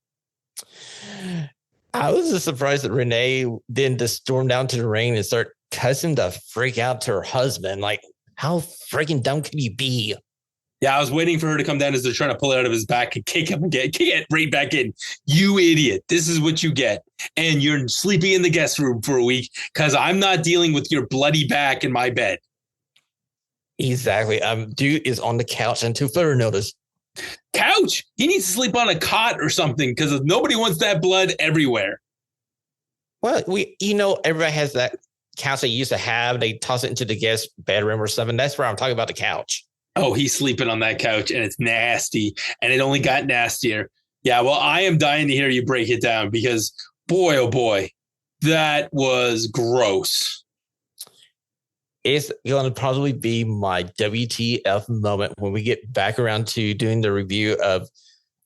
I was just surprised that Renee didn't just storm down to the ring and start cussing the freak out to her husband. Like, how freaking dumb could you be? Yeah, I was waiting for her to come down as they're trying to pull it out of his back and kick it right back in. You idiot. This is what you get. And you're sleeping in the guest room for a week because I'm not dealing with your bloody back in my bed. Exactly. Dude is on the couch until further notice. Couch? He needs to sleep on a cot or something because nobody wants that blood everywhere. Well, everybody has that couch they used to have. They toss it into the guest bedroom or something. That's where I'm talking about the couch. Oh, he's sleeping on that couch and it's nasty, and it only got nastier. Yeah, well, I am dying to hear you break it down because, boy, oh boy, that was gross. It's going to probably be my WTF moment when we get back around to doing the review of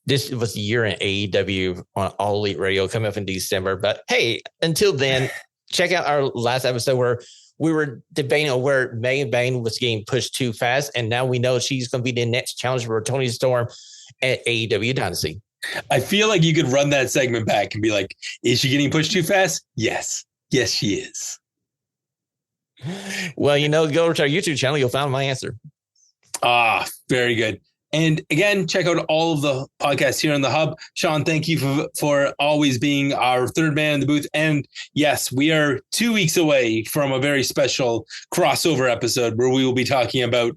this. Was a year in AEW on All Elite Radio coming up in December. But hey, until then, check out our last episode where we were debating on where Megan Bayne was getting pushed too fast, and now we know she's going to be the next challenger for Toni Storm at AEW Dynasty. I feel like you could run that segment back and be like, is she getting pushed too fast? Yes. Yes, she is. Well, go over to our YouTube channel. You'll find my answer. Very good. And again, check out all of the podcasts here on the Hub. Sean, thank you for always being our third man in the booth. And yes, we are 2 weeks away from a very special crossover episode where we will be talking about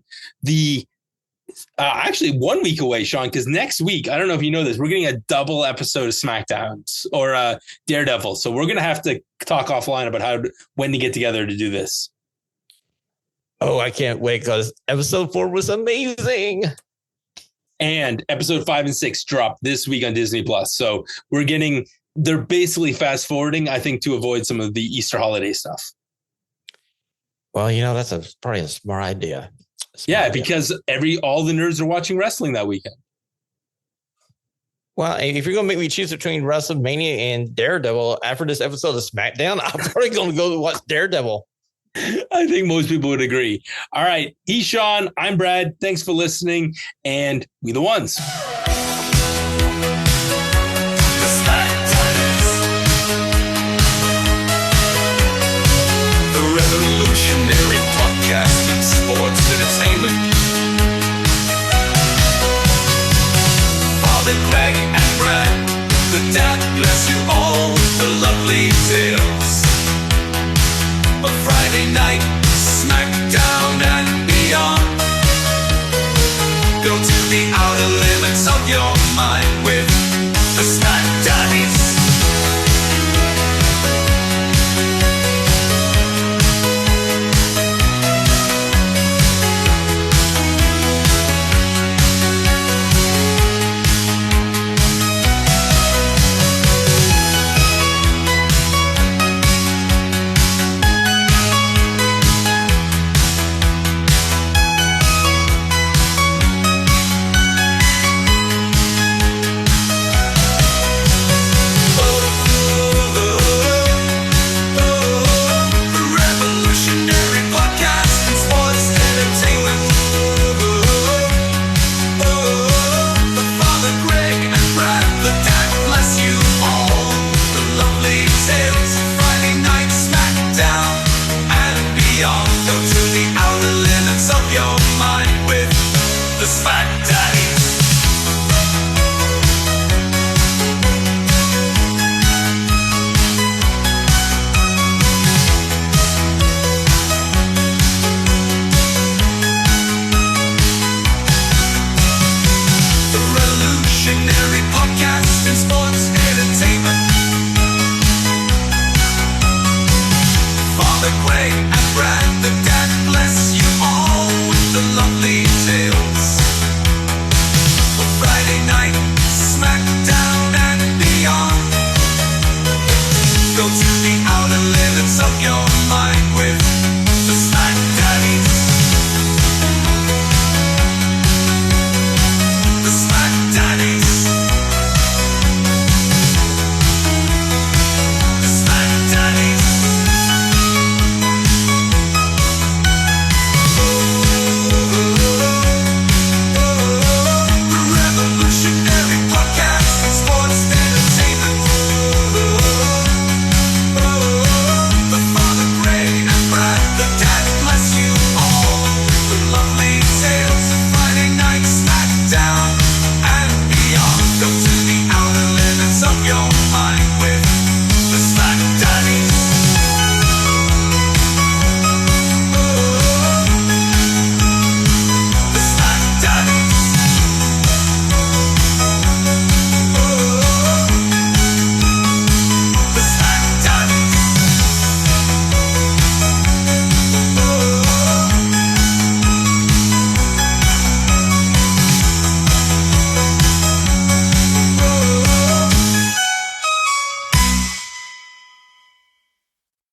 actually 1 week away, Sean, because next week, I don't know if you know this, we're getting a double episode of SmackDown or Daredevil. So we're going to have to talk offline about when to get together to do this. Oh, I can't wait because episode 4 was amazing. And episode 5 and 6 dropped this week on Disney Plus. So they're basically fast forwarding, I think, to avoid some of the Easter holiday stuff. Well, that's probably a smart idea. Because all the nerds are watching wrestling that weekend. Well, if you're going to make me choose between WrestleMania and Daredevil after this episode of SmackDown, I'm probably going to go watch Daredevil. I think most people would agree. All right. He's Sean. I'm Brad. Thanks for listening. And we the ones. The revolutionary podcasting sports entertainment. Bobby, Craig, and Brad, the dad bless you all with the lovely tales. A Friday night, SmackDown and beyond. Go to the outer limits of your mind with the SmackDaddies. Go to the outer limits of your mind with the SmackDown.